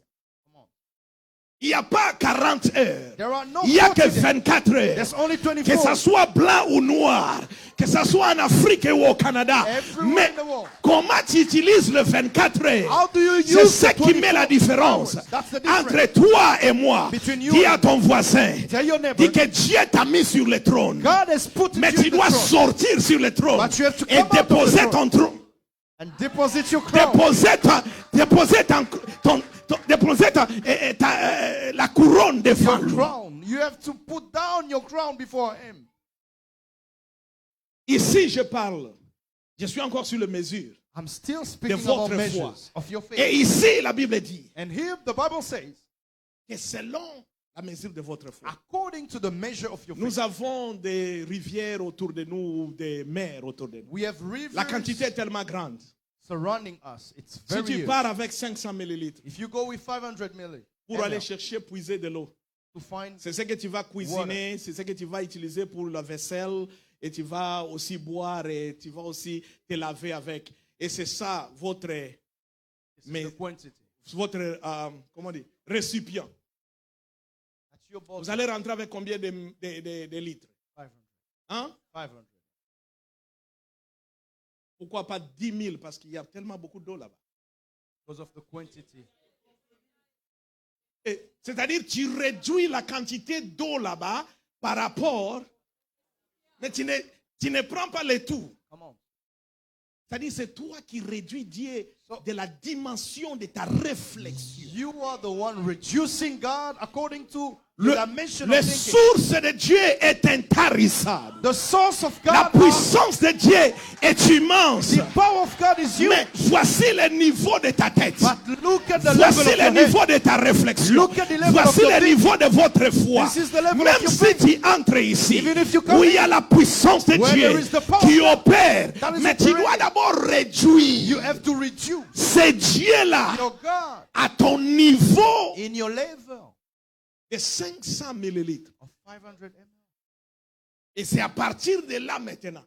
Il n'y a pas 40 heures. There are no Il n'y a que 40 days. 24 heures. There's only Que 24. ça soit blanc ou noir, que ça soit en Afrique ou au Canada. Everywhere Mais in the world. comment tu utilises le 24 heures? How do you C'est use ce the qui met 24 la différence hours? That's the difference. entre toi et moi. Between you Dis and à ton voisin, Tell your neighbor, dis que Dieu t'a mis sur le trône. God has put Mais you tu in the dois throne sortir sur le trône But you have to et come out of the déposer throne. ton trône. and deposit your crown. Déposer la couronne devant Your lui. crown. You have to put down your crown before him. Ici, je parle. Je suis encore sur les mesures. I'm still speaking votre about foi. measures of your faith. Et ici, la Bible dit And here the Bible says, que selon la mesure de votre foi, according to the measure of your faith, nous avons des rivières autour de nous, des mers autour de nous. we have rivers La quantité est tellement grande. surrounding us. It's Si very tu huge. pars avec 500 millilitres If you go with 500 ml pour aller chercher, puiser de l'eau, to find c'est ce que tu vas cuisiner, c'est ce que tu vas utiliser pour la vaisselle, et tu vas aussi boire, et tu vas aussi te laver avec. Et c'est ça votre, mais, the quantity. votre comment dire, récipient. That's your Vous bottle. allez rentrer avec combien de litres? 500. Hein? 500. Pourquoi pas 10 000? Parce qu'il y a tellement beaucoup d'eau là-bas. Because of the quantity. C'est-à-dire, tu réduis la quantité d'eau là-bas par rapport, mais tu ne prends pas le tout. Come on. C'est-à-dire, c'est toi qui réduis Dieu de la dimension de ta réflexion. You are the one reducing God according to dimension la of thinking. source de Dieu est intarissable. The source of La God, puissance de Dieu est immense. the power of God is huge. Mais voici le niveau de ta tête. But look at the Voici level of le your head. niveau de ta réflexion. Look at the level Voici of your le thinking. niveau de votre foi. This is the level Même of your si faith. tu entres ici, Even if you come où il y a la puissance de where Dieu there is the power qui of God opère, that is mais tu dois operating. d'abord réduire You have to reduce ce Dieu-là your God à ton niveau in your level de 500 millilitres. of 500 ml. Et c'est à partir de là maintenant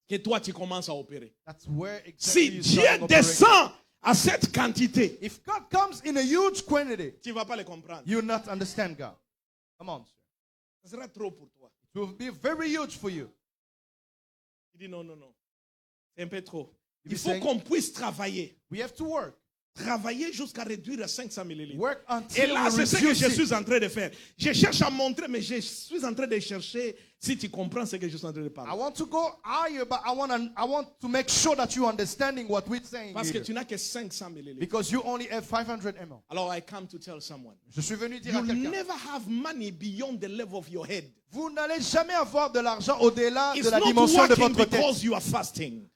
que toi tu commences à opérer. That's where exactly Si you Dieu start operating. descend à cette quantité, If God comes in a huge quantity, tu ne vas pas le comprendre. you will not understand God. Come on, sir. Ce sera trop pour toi. It will be very huge for you. Tu dis non, non, non. C'est un peu trop. You Il faut saying- qu'on puisse travailler. We have to work. Travailler jusqu'à réduire à 500 millilitres. Work Et until là, we c'est ce que reduce je it. suis en train de faire. Je cherche à montrer, mais je suis en train de chercher si tu comprends ce que je suis en train de I parler. want to go higher, but I want to make sure that you're understanding what we're saying Parce que here. tu n'as que 500 millilitres. Because you only have 500 ml. Alors, I come to tell someone. Je suis venu dire à You quelqu'un, never have money beyond the level of your head. vous n'allez jamais avoir de l'argent au-delà It's de la not dimension de working votre tête. because you are fasting.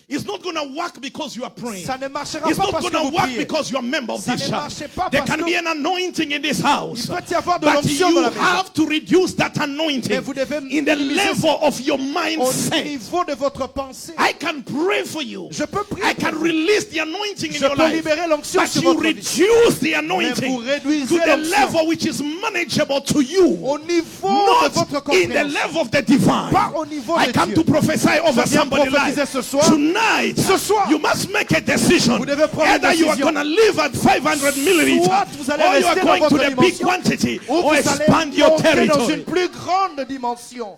It's not going to work because you are praying. Ça ne marchera It's pas not parce going que to vous work priez. because you're a member of Ça this ne church. marche pas There parce can que- be an anointing in this house. Il peut y avoir de But l'onction you dans la maison. have to reduce that Mais anointing vous devez in the minimiser level of your au mindset. niveau de votre pensée. I can pray for you. Je peux prier I can pour vous. release the anointing in Je your peux life. libérer l'onction But sur you votre vie. reduce the Mais anointing vous réduisez to the l'onction level which is manageable to you. au niveau de votre Not in the compréhension. level of the divine. Pas au niveau I de come Dieu. to prophesy over Je viens somebody's prophétiser life. ce soir. Tonight, Ce soir, you must make a decision. vous devez prendre une Either you are décision. going to live at 500 milliliters, Soit vous allez or you are rester going dans to votre the big dimension, quantity, ou or vous allez expand your monter dans une territory. plus grande dimension.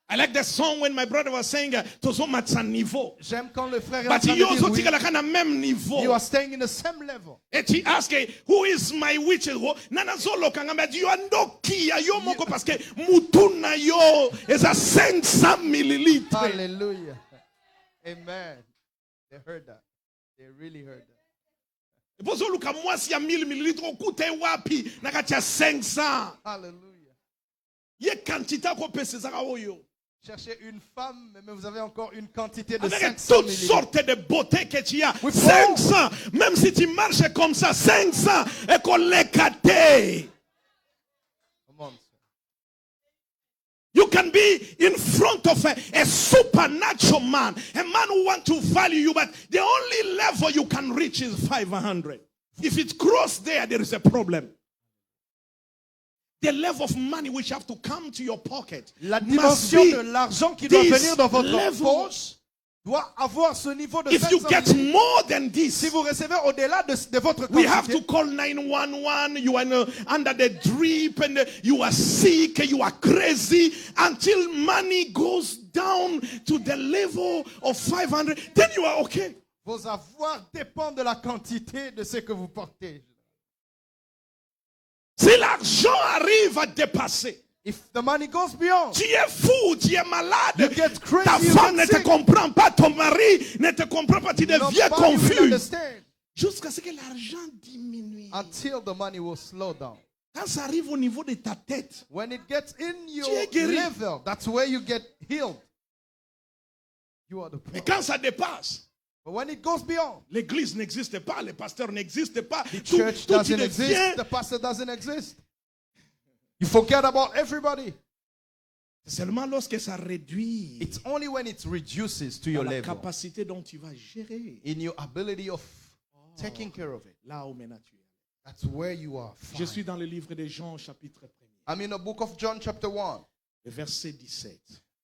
I like the song when my brother was saying, "Tozomatsa niveau." J'aime quand le frère est en But train you de also dire think oui, like a même niveau. you are staying in the same level. Et tu ask, who is my witch? Nana zolo kangamba, you are no kia yo moko parce que mutuna yo is a 500 millilitres. Hallelujah. Amen. They heard that. They really heard that. Et pour ça, luka mwasi ya 1000 millilitres okute wapi nakatia 500. Hallelujah. Ye quantité ko pese zaka oyo. Cherchez une femme, mais vous avez encore une quantité de Avec 500 toutes millilitres. sortes de beautés que tu as. Oui, 500. Même si tu marches comme ça, 500 et qu'on les kate. Come on, sir. You can be in front of a supernatural man, a man who wants to value you, but the only level you can reach is 500. If it crosses there, there is a problem. The level of money which have to come to your pocket La must dimension be de l'argent qui doit this venir dans votre level. poche doit avoir ce niveau de If you 500 get millilitres. more than this, Si vous recevez au-delà de votre we have quantité, to call 911. You are under the drip and you are sick, you are crazy until money goes down to the level of 500. Then you are okay. vos avoirs dépendent de la quantité de ce que vous portez. Si l'argent arrive à dépasser, If the money goes beyond, tu es fou, tu es malade, you get crazy, ta you femme ne get te sick. comprend pas, ton mari ne te comprend pas, tu deviens Nobody will confus. understand Jusqu'à ce que l'argent diminue. until the money will slow down. Quand ça arrive au niveau de ta tête, When it gets in your es guéri. level, that's where you get healed. You are the mais problem. quand ça dépasse, But when it goes beyond, l'église n'existe pas, les pasteurs n'existent pas, the tout, church tout doesn't devient. exist, the pastor doesn't exist. You forget about everybody. Seulement lorsque ça réduit It's only when it reduces to dans your la level, capacité dont tu vas gérer. in your ability of taking care of it. Là où maintenant tu es. That's where you are. Je Fine. suis dans le livre de Jean, chapitre 1er, I'm in the book of John, chapter 1, le verset 17.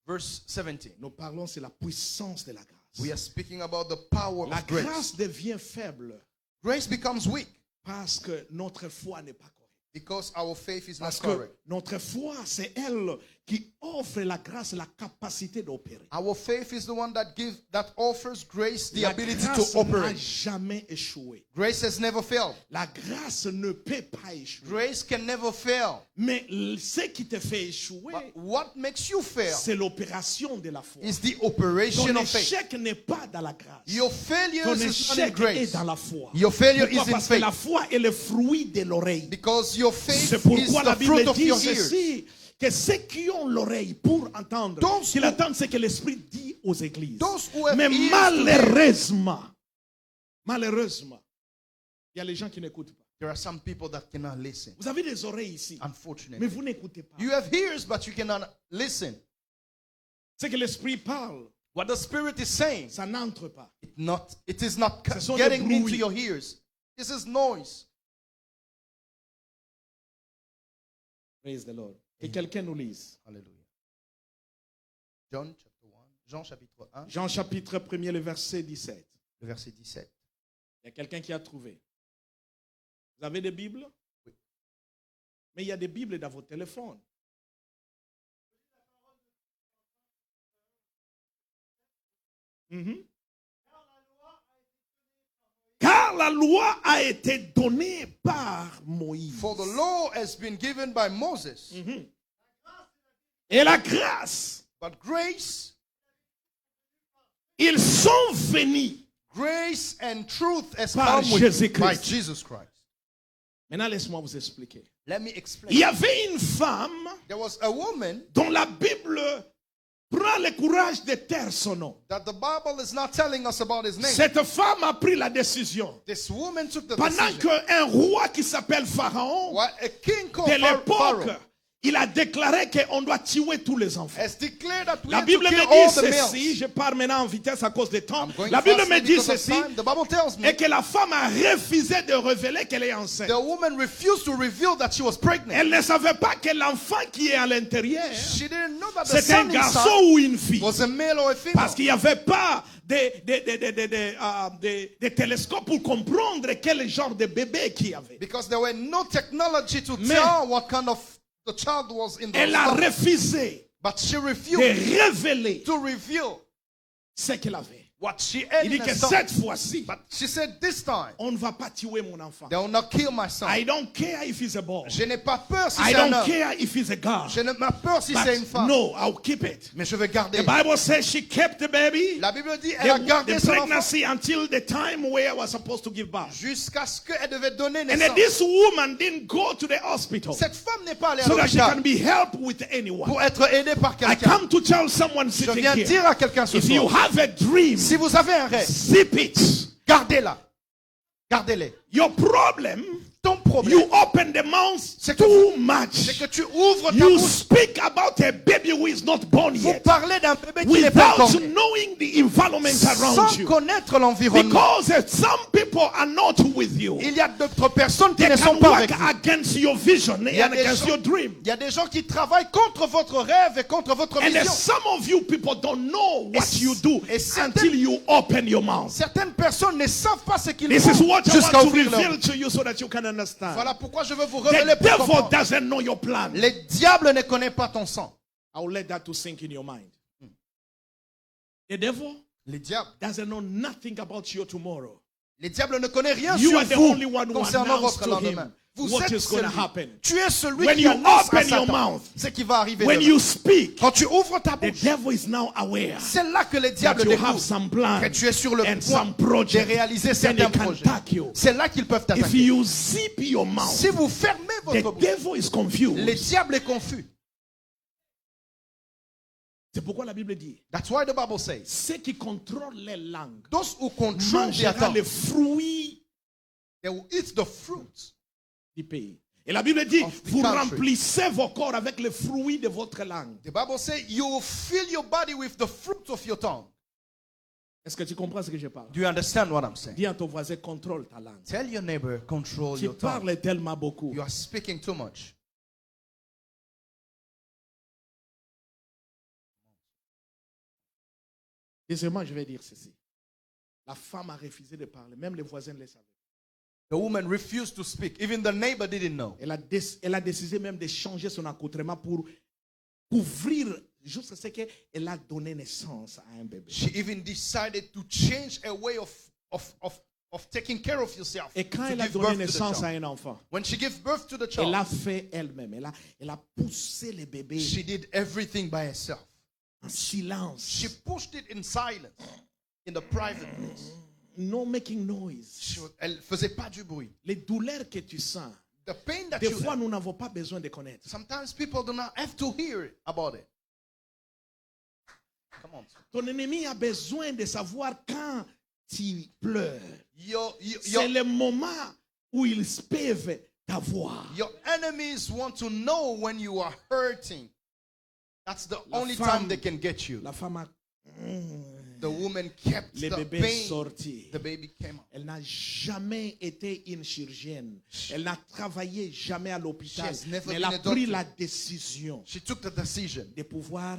verse 17. Nous parlons, c'est la puissance de la grâce. We are speaking about the power La of grace. grâce devient faible Grace becomes weak parce que notre foi n'est pas correcte. because our faith is not Parce que correct. notre foi, c'est elle qui offre la grâce, la capacité d'opérer. Our faith is the one that offers grace, the La ability grâce to n'a operate. jamais échoué. Grace has never failed. La grâce ne peut pas échouer. Grace can never fail. Mais ce qui te fait échouer, But what makes you fail c'est l'opération de la foi. is the operation Ton of faith. échec n'est pas dans la grâce. Your failure Ton is not in échec est grace. dans la foi. Your failure Pourquoi? is in Parce que la faith. foi est le fruit de l'oreille. Because your faith C'est is pourquoi la the fruit Bible of dit your ears. ceci, que ceux qui ont l'oreille pour entendre, Those qu'ils who- attendent ce que l'Esprit dit aux églises. Those who have Mais ears malheureusement, il y a les gens qui n'écoutent pas. There are some people that cannot listen. Vous avez des oreilles ici, mais Unfortunately. vous n'écoutez pas. You have ears, but you cannot listen. Ce que l'Esprit parle, What the Spirit is saying, ça n'entre pas. it is not Ce sont getting des into bruits. your ears. This is noise. Praise the Lord. Que quelqu'un nous lise. Hallelujah. John chapter 1. Jean chapitre 1, Jean chapitre 1er, le verset 17. le verset 17. Il y a quelqu'un qui a trouvé. Vous avez des Bibles? Oui. Mais il y a des Bibles dans vos téléphones. Mhm. Car la loi a été donnée par Moïse. For the law has been given by Moses, Et la grâce, but grace, ils sont venus. grace and truth has Par come Jésus-Christ. by Jesus Christ. Maintenant, laisse-moi vous expliquer. Let me Il explain. y avait une femme There was a woman dont la Bible prend le courage de taire son nom. that the Bible is not telling us about his name. Cette femme a pris la décision. This woman took the Pendant decision. qu'un roi qui s'appelle Pharaon, While a king called de l'époque, Pharaoh il a déclaré qu'on doit tuer tous les enfants. has declared that we La have Bible to me kill all dit the ceci, males. je pars maintenant en vitesse à cause du temps. I'm going La Bible fastly me dit because of ceci, time. The Bible tells me et que la femme a refusé de révéler qu'elle est enceinte. the woman refused to reveal that she was pregnant. Elle ne savait pas que l'enfant qui est à l'intérieur, She didn't know that the c'est un son garçon inside ou une fille. was a male or a female. Parce qu'il n'y avait pas des télescopes pour comprendre quel genre de bébé qu'il y avait. Because there were no technology to Mais- tell what kind of the child was in the Elle a stomach. refusé But she de refused révéler to reveal ce qu'elle avait. what she had Il dit in que her stomach. cette fois-ci, But she said, this time, on ne va pas tuer mon enfant. they will not kill my son. I don't care if he's a boy. Je n'ai pas peur si I c'est un don't homme. care if he's a girl. Je n'ai pas peur si c'est une But femme. no, I'll keep it. Mais je vais garder. The Bible says she kept the baby, La Bible dit, elle a gardé the son enfant pregnancy until the time where I was supposed to give birth. jusqu'à ce qu'elle devait donner And naissance. this woman didn't go to the hospital Cette femme n'est pas allée à so that she can l'hôpital be helped with anyone. pour être aidée par I quelqu'un. come to tell someone Je sitting viens here, dire à quelqu'un ce if you soir, have a dream, si vous avez un rêve, zip it. gardez-la. Gardez-les. Your problem, Ton problème, you open the mouth c'est que, too c'est much. que tu ouvres ta You bouche speak about a baby who is not born pour yet parler d'un bébé qui n'est pas without encore né, knowing the environment around sans you. connaître l'environnement. Because some people are not with you. Il y a d'autres personnes qui They ne sont can pas work avec vous. against your vision Il y a and des against gens- your dream. Il y a des gens qui travaillent contre votre rêve et contre votre And vision. some of you people don't know what you do et certaines- until you open your mouth. Certaines personnes ne savent pas ce qu'ils This is font what I jusqu'à want to ouvrir leur reveal bouche. to you so that you can understand. Voilà pourquoi je veux vous révéler The pour devil comprendre. doesn't know your plan. Le diable ne connaît pas ton sang. I will let that to sink in your mind. The devil Le diable. doesn't know nothing about your tomorrow. Le diable ne connaît rien You sur are the vous only one who concernant announced votre to lendemain. him Vous what êtes is going to celui. happen. Tu es celui When qui you annonce à open your Satan mouth, ce qui va arriver when demain. you speak, Quand tu ouvres ta the bouche, devil is now aware c'est là que le that diable you have découvre some plans que tu es sur le and point some de projects. réaliser Then certains they can projets. attack you. C'est là qu'ils peuvent If t'attaquer. you zip your mouth, Si vous fermez the votre bouche, devil is le confused. diable est confus. C'est pourquoi la Bible dit, That's why the Bible says, ceux qui contrôlent les langues those who control their mangeront les tongue, fruits they will eat the fruit. du pays. Et la Bible dit, Of the vous country. remplissez vos corps avec les fruits de votre langue. The Bible says you will fill your body with the fruit of your tongue. Est-ce que tu comprends ce que je parle? Do you understand what I'm saying? Dis à ton voisin, contrôle ta langue. Tell your neighbor, control Tu your tongue. parles tellement beaucoup. You are speaking too much. Deuxièmement, je vais dire ceci. La femme a refusé de parler. Même les voisins le savaient. The woman refused to speak. Even the neighbor didn't know. Elle a décidé même de changer son accoutrement pour couvrir jusqu'à ce qu'elle a donné naissance à un bébé. She even decided to change a way of taking care of yourself. Et quand to elle a give donné birth to the naissance à child. un enfant, When she gave birth to the elle child, a fait elle-même. Elle a poussé le bébé she did everything by herself. en silence. She pushed it in silence, in the private place. No making noise. Elle faisait pas du bruit. Les douleurs que tu sens, The pain that des you fois have, nous n'avons pas besoin de connaître. sometimes people do not have to hear about it. Come on. Ton ennemi a besoin de savoir quand tu pleures. Your C'est le moment où ils peuvent t'avoir. enemies want to know when you are hurting. That's the only time they can get you. La femme a... The woman kept Le the bébé pain. sorti. The baby came out. Elle n'a jamais été une chirurgienne. Elle n'a travaillé jamais à l'hôpital. She has never Mais elle been a a pris doctor. la décision She took the decision de pouvoir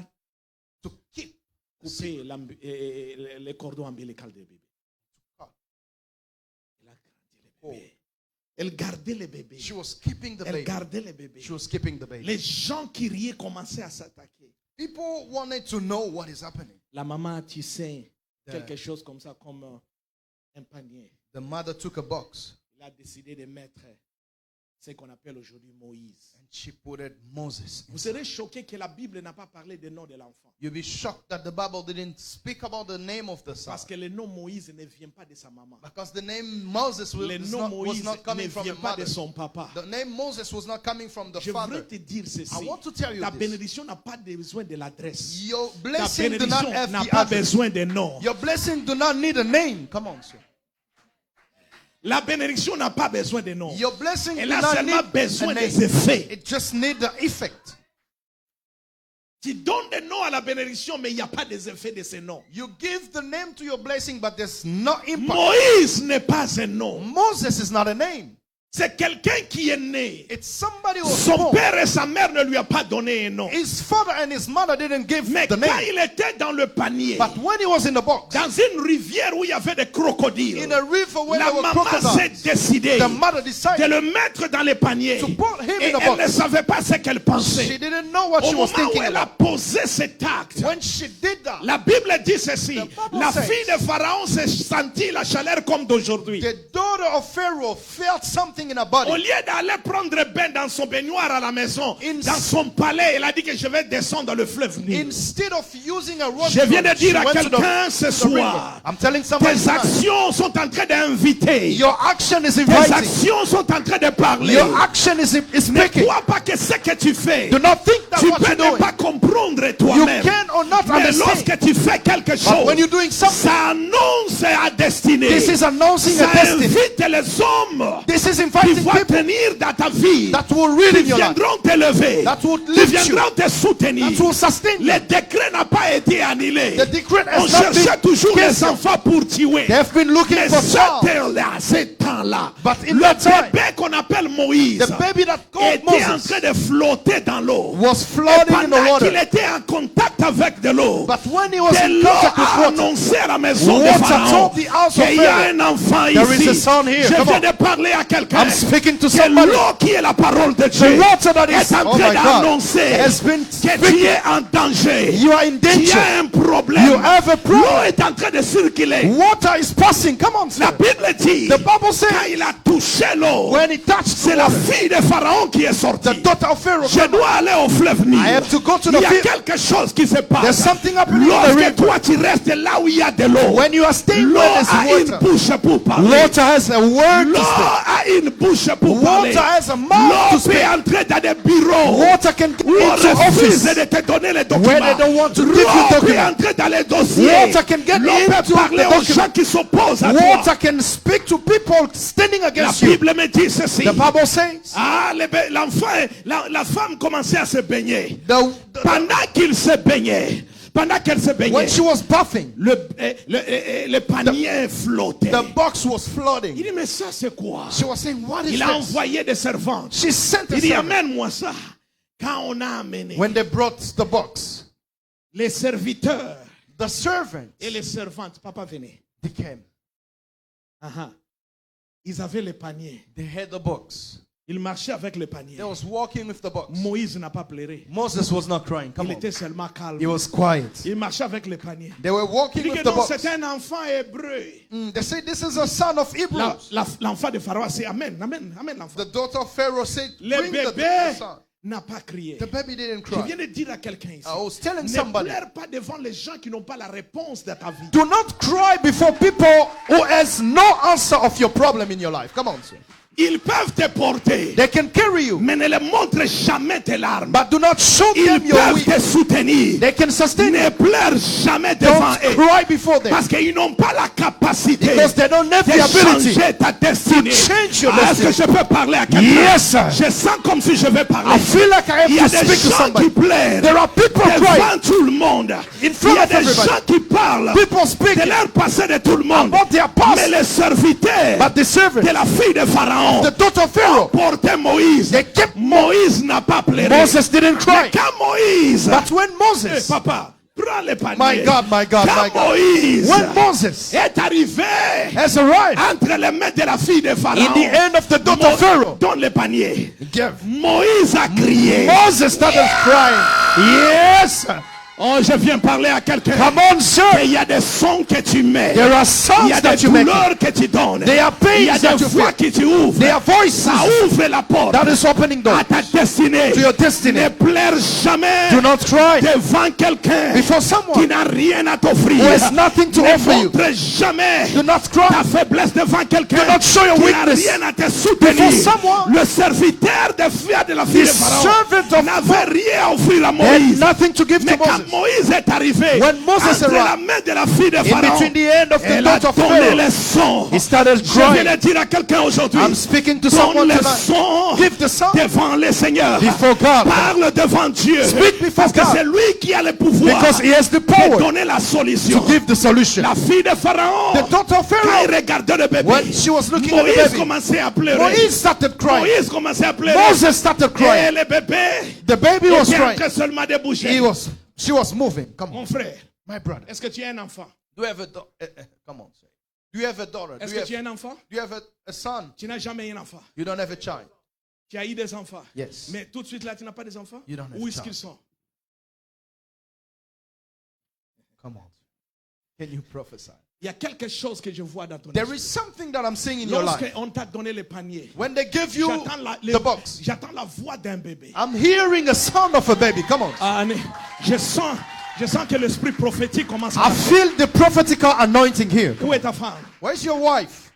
to keep. couper le cordon ombilical du bébé. Elle gardait le bébé. She was keeping the Elle baby. gardait le bébé. She was keeping the baby. Les gens qui riaient commençaient à s'attaquer. People wanted to know what is happening. La maman tissait The- quelque chose comme ça, comme un panier. The mother took a box Il a décidé de mettre ce qu'on appelle aujourd'hui Moïse. and she put it Moses. Vous serez choqués que la Bible n'a pas parlé du nom de l'enfant. You'll be shocked that the Bible didn't speak about the name of the son. Parce que le nom Moïse ne vient pas de sa maman. Because the name Moses Le was nom not, was Moïse not ne coming from vient the pas de mother. son papa. The name Moses was not coming from the Je father. voudrais te dire ceci. I want to tell you Ta this. bénédiction n'a pas besoin de l'adresse. Your Ta blessing do not bénédiction have n'a the pas address. besoin de nom. Your blessing do not need a name. Come on, sir. La bénédiction n'a pas besoin de nom. Your blessing Elle do a not seulement need besoin a des name. effets. It just need the effect. Tu donnes des noms à la bénédiction, mais il n'y a pas des effets de ces noms. You give the name to your blessing, but there's no impact. Moïse n'est pas un nom. Moses is not a name. C'est quelqu'un qui est né. It's somebody who was Son born. père et sa mère ne lui ont pas donné un nom. His father and his mother didn't give Mais the quand name. il était dans le panier, But when he was in the box, dans une rivière où il y avait des crocodiles, in a river where la there were maman s'est crocodiles, décidée the mother de decided le mettre dans le panier. to put him Et in a elle ne box. savait pas ce qu'elle She pensait. didn't know what Au she was moment où thinking elle a about. posé cet acte, When she did that, la Bible dit ceci. The Bible La says- fille de Pharaon s'est sentie la chaleur comme d'aujourd'hui. the daughter of Pharaoh felt something in her Au body. lieu d'aller prendre bain dans son baignoire à la maison, In- dans son palais, elle a dit que je vais descendre dans le fleuve Nil. Instead of using a rod, Je viens de she dire à went to the- quelqu'un ce the soir, river. I'm telling somebody tes tonight, actions sont en train d'inviter. your action is Tes inviting. actions sont en train de parler. Your action is Ne speaking. crois pas que ce que tu fais, Do not think that tu what peux you're ne doing. pas comprendre You toi-même. can or not Mais understand. lorsque tu fais quelque But chose, when you're doing something, ça annonce à destinée. this is announcing Ça a destiny. invite les hommes This is qui inviting vont people tenir dans ta vie. that will read Qui in your life, viendront t'élever. that will Qui lift you, viendront te soutenir. that will sustain you. Le décret n'a pas été annulé. The decree has On not cherchait been toujours les cancelled. enfants pour tuer. They have been looking Mais for ce child. temps-là, ce temps-là, But in le that time, bébé qu'on appelle Moïse the baby that called était en Moses train de flotter dans l'eau. was Et floating in the pendant qu'il water. était en contact avec de l'eau, But when he was de in l'eau contact with a water, annoncé à la maison de water Pharaon told the house of qu'il y a Pharaoh, un enfant there is ici. a son here. Je Come viens on. de parler à quelqu'un. I'm speaking to Que somebody. l'eau qui est la parole de Dieu The water that is, est en oh train my God, d'annoncer has been que tu speaking. es en danger. You are in Tu danger. as un problème. You have a problem. L'eau est en train de circuler. Water is passing. Come on, La sir. Bible dit, The Bible says, quand il a touché l'eau, when he touched c'est the la water, fille de Pharaon qui est the sortie. daughter of Pharaoh, Je dois aller au fleuve Nil. I have to go to the Il y a field. quelque chose qui se passe. There's something happening in the Lorsque river. toi tu restes là où il y a de l'eau, When you are staying l'eau where there's a une water, bouche pour parler. water has a word L'eau to speak. a une bouche pour parler. Water has a mouth L'eau to peut speak. entrer dans des bureaux Water can get où on into refuse office. de te donner les documents. Where they don't want to give you L'eau peut documents. entrer dans les dossiers. Water can get L'eau into peut parler the aux document. gens qui s'opposent à toi. Water can speak to people standing La against you. Bible me dit ceci. The Bible says, Ah, l'enfant, la femme commençait à se baigner. the, Pendant qu'il se baignait, pendant qu'elle se baignait, when she was bathing, le panier flottait. the box was Il flooding. dit, mais ça c'est quoi? She was saying, what is Il a this? envoyé des servantes. She sent a Il dit, servant. amène-moi ça. Quand on a amené When they brought the box, les serviteurs the servant, et les servantes, papa venez. they came. Ils avaient le panier. They had the box. Il marchait avec le panier. They was walking with the box. Moïse n'a pas pleuré. Moses was not crying. Come Il on. était seulement calme. He was quiet. Il marchait avec le panier. They were Il walking dit with que the non, box. c'est un enfant hébreu. They say this is a son of Hebrews. L'enfant de Pharaon, c'est Amen, Amen, Amen, l'enfant. The daughter of Pharaoh said, Le bring the bébé son. n'a pas crié. The baby didn't Je viens cry. de dire à quelqu'un ici. I was telling Ne somebody. pleure pas devant les gens qui n'ont pas la réponse de ta vie. Do not cry before people who has no answer of your problem in your life. Come on, sir. Ils peuvent te porter, They can carry you, mais ne les montre jamais tes larmes. but do not show Ils them your peuvent te weakness. soutenir. They can sustain Ne you. pleure jamais devant Don't eux. cry before them Parce qu'ils n'ont pas la capacité because they don't have de the ability. changer ta destinée. change your Est-ce que destiny. je peux parler à quelqu'un? Yes, sir. Je sens comme si je vais parler. I feel like I Il y have a to des speak to gens qui somebody. pleurent There are people devant crying tout le monde. in front Il y a of des everybody. gens qui parlent People speak de leur passé de tout le monde. about their past, Mais les serviteurs but the servant, de la fille de Pharaon the daughter of Pharaoh, portaient Moïse. they kept Moïse n'a pas pleuré. Moses didn't Mais cry. quand Moïse, But when Moses, papa, prends le panier. my God, my God, Quand my God, Moïse when Moses est arrivé has arrived entre les mains de la fille de Pharaon, in the end of the daughter of Pharaoh, donne le panier. give. Moïse a crié. Moses started crying. Yes. Oh, je viens parler à quelqu'un. Come on, sir. Il y a des sons que tu mets. There are Il y songs a that des you make. douleurs que tu donnes. There are Il y a pains that des you voix feel. que tu ouvres. There are voices Ça ouvre la porte that is opening doors à ta destinée. to your destiny. Ne pleure jamais Do not cry devant quelqu'un before qui someone n'a rien à t'offrir. who has nothing to Ne offer you. montre jamais Do not ta cry faiblesse devant quelqu'un Do not show your qui n'a weakness rien à te soutenir. before someone. Le serviteur de la fille The de Pharaon servant of n'avait rien à offrir à They had Moïse. nothing to give Mais to quand Moses. Moïse est arrivé When Moses entre la arrived, main de la fille de in Pharaon, between the end of the elle a daughter of donné Pharaoh, les sons. he started Je viens crying. de dire à quelqu'un aujourd'hui, I'm speaking to donne someone les tonight. sons Give the song devant les seigneurs. before God. Parle devant Dieu. Speak before Parce que God. c'est lui qui a le pouvoir Because he has the de power donner la solution. to give the solution. La fille de Pharaon, The daughter of quand Pharaoh, il regardait le bébé, when she was looking at the Moïse baby, commençait à pleurer. Moïse started crying. Moïse commençait à pleurer. Moses started Et crying. le bébé The baby was était en crying. train seulement de bouger. She was moving. Come on, Mon frère, my brother. est-ce que tu as un enfant? Do you have a come on, say. Do you have a daughter? Est-ce que tu as un enfant? Do you have a son? Tu n'as jamais eu un enfant. You don't have a child. Tu as eu des enfants. Yes. Mais tout de suite là, tu n'as pas des enfants? You don't have Où est-ce child. qu'ils sont? Come on. Can you prophesy? Il y a quelque chose que je vois dans ton There esprit. is something that I'm seeing in your life. Lorsqu'on t'a donné le panier, When they give you the box, j'attends la voix d'un bébé. I'm hearing a sound of a baby. Come on. Ah, je sens que l'esprit prophétique commence à I feel the prophetical anointing here. Où est ta femme? Where's your wife?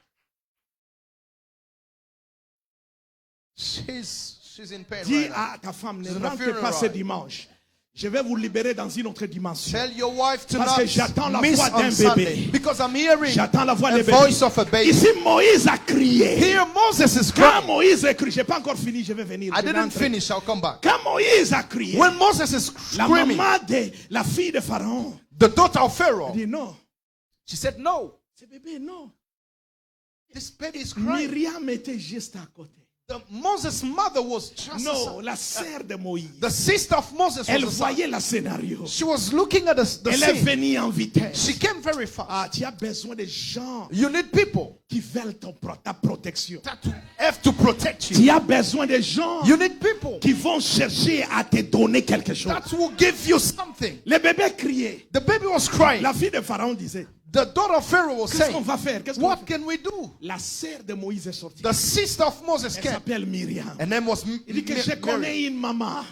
She's in pain Dis right now. à ta femme, ne She's in a rentre funeral pas ce ride. dimanche. Je vais vous libérer dans une autre dimension. Tell your wife to Parce que not j'attends la miss voix d'un on Sunday. bébé. Because I'm hearing J'attends la voix the d'un bébé. voice of a baby. Ici, Moïse a crié. Here Moses is Quand crying. Moïse a crié, je n'ai pas encore fini, je vais venir. I je vais didn't entrer. finish, I'll come back. Quand Moïse a crié, When Moses is la screaming, maman de la fille de Pharaon the daughter of Pharaoh, dit non. she said, no, Ce bébé, non. this baby is crying. Myriam était juste à côté. Moses' mother was just Non, la sœur de Moïse. the sister of Moses. Elle Was voyait le scénario. she was looking at the Elle est scene. venue en vitesse. She came very fast. Ah, tu as besoin de gens You need people qui veulent ta protection. that have to protect you. Tu as besoin de gens You need people qui vont chercher à te donner quelque chose. that will give you something. Le bébé criait. The baby was crying. La fille de Pharaon disait, The daughter of Pharaoh was qu'est-ce qu'on saying, va faire? Qu'est-ce qu'on va what faire? can we do? La sœur de Moïse est sortie. The sister of Moses Elle came. s'appelle Myriam. Her name was Il dit que je Mary. connais une maman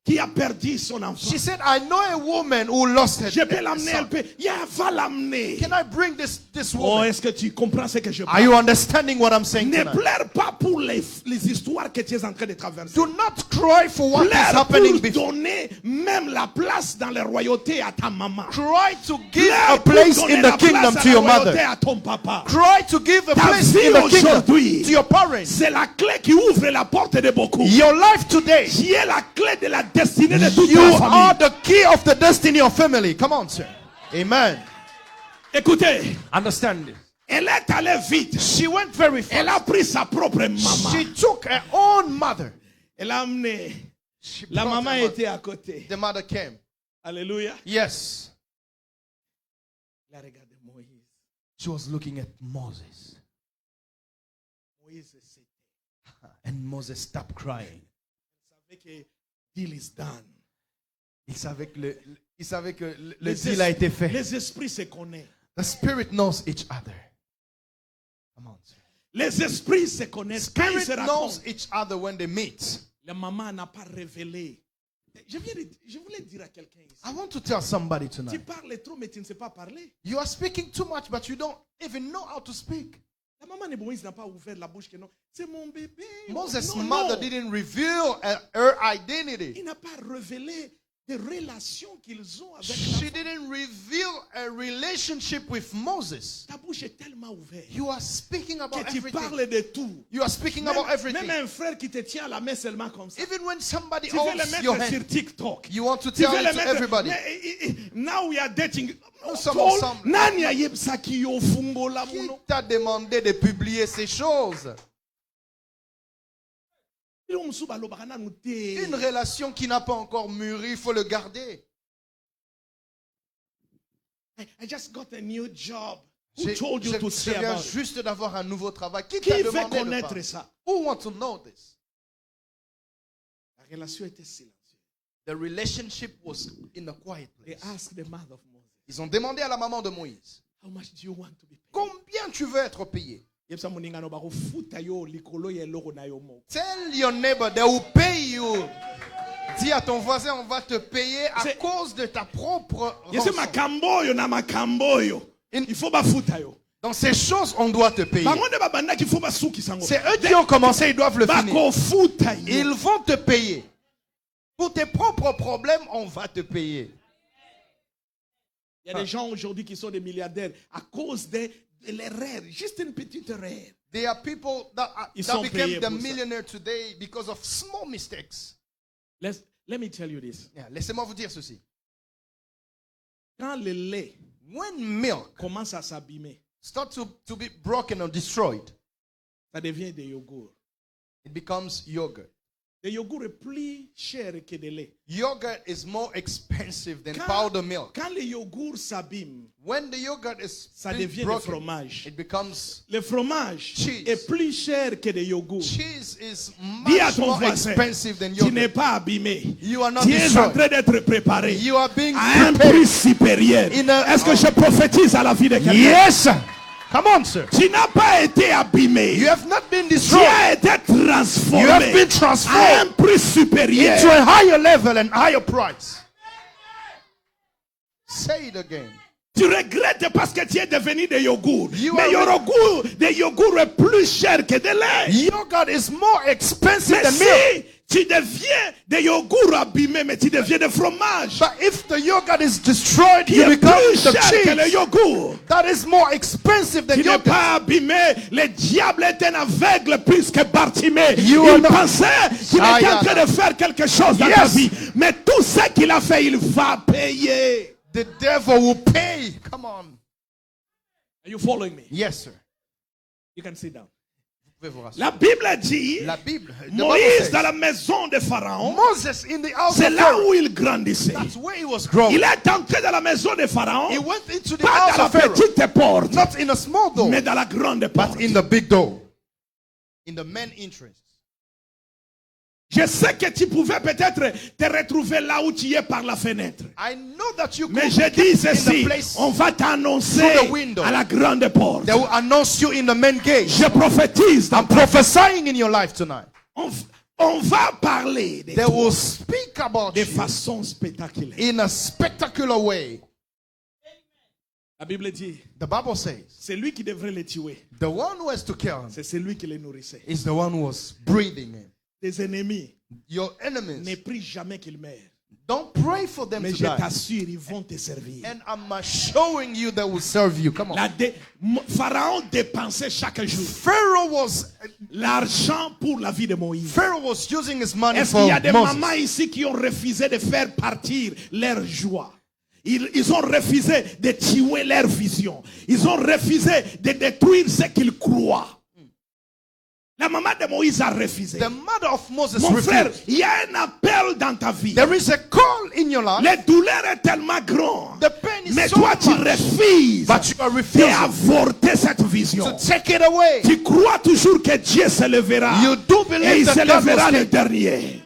qui a perdu son enfant. She said, I know a woman who lost her Je peux l'amener, elle son. peut. Yeah, va l'amener. Can I bring this Oh, woman? est-ce que tu comprends ce que je Are parle? you understanding what I'm saying Ne tonight? pleure pas pour les histoires que tu es en train de traverser. Do not cry for what is Pleure happening pour before. donner même la place dans la royauté à ta maman. Cry to give Pleure a pour place donner in la the kingdom place à to la your royauté mother. à ton papa. Cry to give a Ta place vie in the kingdom aujourd'hui, to your parents. c'est la clé qui ouvre la porte de beaucoup. Your life today, Qui est la clé de la destinée de toute you la are famille. the key of the destiny of family. Come on, sir. Amen. Écoutez, Understand this. elle est allée vite. She went very Elle fast. a pris sa propre maman. She took her own mother. Elle a amené. She La brought maman her mother. était à côté. The mother came. Alléluia. Yes. Elle a regardé Moïse. She was looking at Moses. Moïse, c'était. And Moses stopped crying. Il savait que deal is done. Il savait que le deal a été fait. Les esprits se connaissent. The spirit knows each other. Come on, sir. Les esprits se connaissent. Quand ils se Spirit knows racontent, each other when they meet. la maman n'a pas révélé. Je voulais dire à quelqu'un ici. I want to tell somebody Tu tonight. parles trop, mais tu ne sais pas parler. You are speaking too much, but you don't even know how to speak. La maman de Moïse n'a pas ouvert la bouche que non. C'est mon bébé. Moses' Non, mother non. didn't reveal her identity. Il n'a pas révélé des relations qu'ils ont avec She la didn't reveal a relationship with Moses. Ta bouche est tellement ouverte You are speaking about que tu everything. parles de tout. You are speaking about everything. Même un frère qui te tient à la main seulement comme ça. Even when somebody Tu veux le holds your mettre sur hand, TikTok. you want to Tu tell veux it le to mettre. everybody. Now we are dating. Nous sommes ensemble. Nani ayebsaki yo fungola Qui muno? t'a demandé de publier ces choses? Une relation qui n'a pas encore mûri, il faut le garder. I just got a new job. Who Je told you to say viens about it? juste d'avoir un nouveau travail. Qui Qui t'a veut demandé de connaître parler? ça? Who want to know this? La relation était silencieuse. The relationship was in a quiet They place. asked the mother of Moses, Ils ont demandé à la maman de Moïse, how much do you want to be paid? combien tu veux être payé? Yebisa moninga no bakofuta yo likolo ya eloko na yo moko. Tell your neighbor, they will pay you. Dis à ton voisin, on va te payer à C'est- cause de ta propre Yese rançon. makambo yo na makambo yo. Il faut bafuta yo. Dans ces choses, on doit te payer. Bango nde babanda qu'il faut basuki sango. C'est eux qui ont commencé, ils doivent le finir. Bakofuta yo. Ils vont te payer. Pour tes propres problèmes, on va te payer. Il y a des gens aujourd'hui qui sont des milliardaires à cause de l'erreur, juste une petite erreur. There are people that Ils that sont became payés the pour ça. millionaire today because of small mistakes. Let me tell you this. Yeah, laissez-moi vous dire ceci. Quand le lait When milk commence à s'abîmer, starts to be broken or destroyed, ça devient des yogourts. it becomes yogurt. Le yogourt est plus cher que le lait. Yogurt is more expensive than Quand, powder milk. quand le yogourt s'abîme, When the yogurt is ça being devient du broken, fromage. it becomes Le fromage Cheese. est plus cher que le yogourt. cheese is Dis à much ton more voisin, expensive than tu n'es yogurt. pas abîmé. You are not Tu es en destroyed. train d'être préparé You are being à un prepared. prix supérieur. In a- Est-ce que je prophétise à la vie de quelqu'un? Yes. Come on, sir. Tu n'as pas été abîmé. You have not been Tu destroyed. as été transformé You have been à un transformed prix supérieur. into a higher level and higher price. Say it again. Tu regrettes parce que tu es devenu des yogourts. You Mais are des yogourts est plus cher que de lait. Yogurt is more expensive Mais than milk. si tu deviens des yogourts abîmés, mais tu deviens des fromages. But if the yogurt is destroyed, Qui you est become plus the cher que le cheese. yogourt. That is more expensive than Tu n'es yogurt. pas abîmé. Le diable est un aveugle plus que Bartimée. You are Il not- pensait qu'il Ah, était en yeah. train de faire quelque chose dans Yes. ta vie. Mais tout ce qu'il a fait, il va payer. The devil will pay. Come on. Are you following me? Yes, sir. You can sit down. Vous pouvez vous rasseoir. La Bible dit, La Bible. the Bible Moïse says, dans la maison de Pharaon, Moses in the house c'est of là Pharaoh. où il grandissait. That's where he was growing. Il est entré dans la maison de Pharaon, He went into the pas house dans la of Pharaoh. petite porte, Not in a small door, mais dans la grande porte. but in the big door. In the main entrance. Je sais que tu pouvais peut-être te retrouver là où tu es par la fenêtre. I know that you Mais could je be dis kept in ceci, the place. on va t'annoncer through the window. à la grande porte. They will announce you in the main gate. Je prophétise. I'm prophesying in your life tonight. On va parler de They toi will speak about de you façon spectaculaire. in a spectacular way. La Bible dit, The Bible says, c'est lui qui devrait les tuer. the one who has to kill him C'est celui qui les nourrissait. is the one who was breathing him. Tes ennemis, Your ne enemies, prie jamais qu'ils meurent. don't pray for them Mais to je die. t'assure, ils vont te servir. And I'm showing you they will serve you. Come on. Pharaon dépensait chaque jour Pharaoh was l'argent pour la vie de Moïse. Pharaoh was using his money Est-ce for qu'il y a des Moses. mamans ici qui ont refusé de faire partir leur joie? Ils ont refusé de tuer leur vision. Ils ont refusé de détruire ce qu'ils croient. La maman de Moïse a refusé. The mother of Moses Mon frère, refused. il y a un appel dans ta vie. There is a call in your life. Les douleurs est tellement grand. The pain is Mais so toi, tu much. refuses But you are de refusing avorter cette vision. to take it away. Tu crois toujours que Dieu se lèvera. You do Et believe il that se God lèvera will le speak. dernier.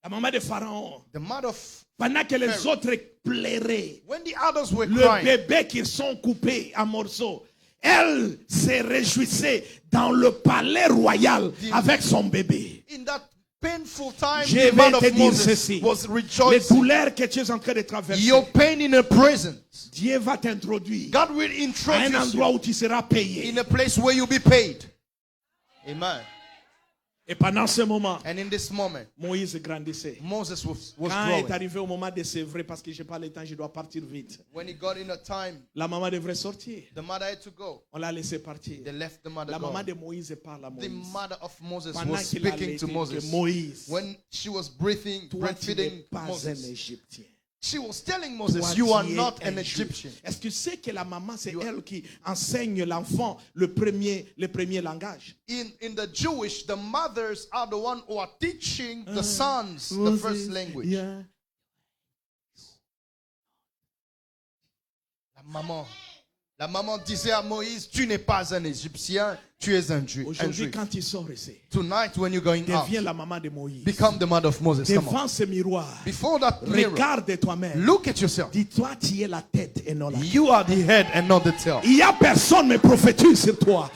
La maman de Pharaon, The mother of pendant que les autres pleuraient, when the others were le crying, bébé qu'ils sont coupés en morceaux, elle se réjouissait dans le palais royal avec son bébé. in that painful time, Je the vais mother te of dire Moses ceci. was Les rejoicing. douleurs que tu es en train de traverser, Your pain in a prison, Dieu va t'introduire God will à un introduce endroit you où tu seras payé. in a place where you'll be paid. Amen. Et pendant ce moment, And in this moment, Moïse grandissait. Moses was Quand growing. est arrivé au moment de sevrer, parce que je n'ai pas le temps, je dois partir vite. When he got in a time, La maman devrait sortir. the mother had to go. On l'a laissé partir. They left the mother La go. maman de Moïse parle à The Moïse. mother of Moses Pendant was qu'il allait speaking to dire Moses. que Moïse, When she was breathing, toi tu n'es breastfeeding pas un Moses, Égyptien. she was telling Moses, Toi, you are tu es not un an Juif. Egyptian. Est-ce que tu sais que la maman, c'est You are- elle qui enseigne l'enfant le premier langage? In the Jewish, the mothers are the one who are teaching the sons the first language. Yeah. La maman disait à Moïse, tu n'es pas un Égyptien, tu es un Juif. Aujourd'hui, quand tu sors ici, Tonight, when you're going out, deviens la maman de Moïse. become the mother of Moses. Come on. Devant ce miroir, Before that mirror, regarde toi-même. look at yourself. Dis-toi, tu es la tête et non la queue. You are the head and not the tail. Il y a personne mais prophétise sur toi.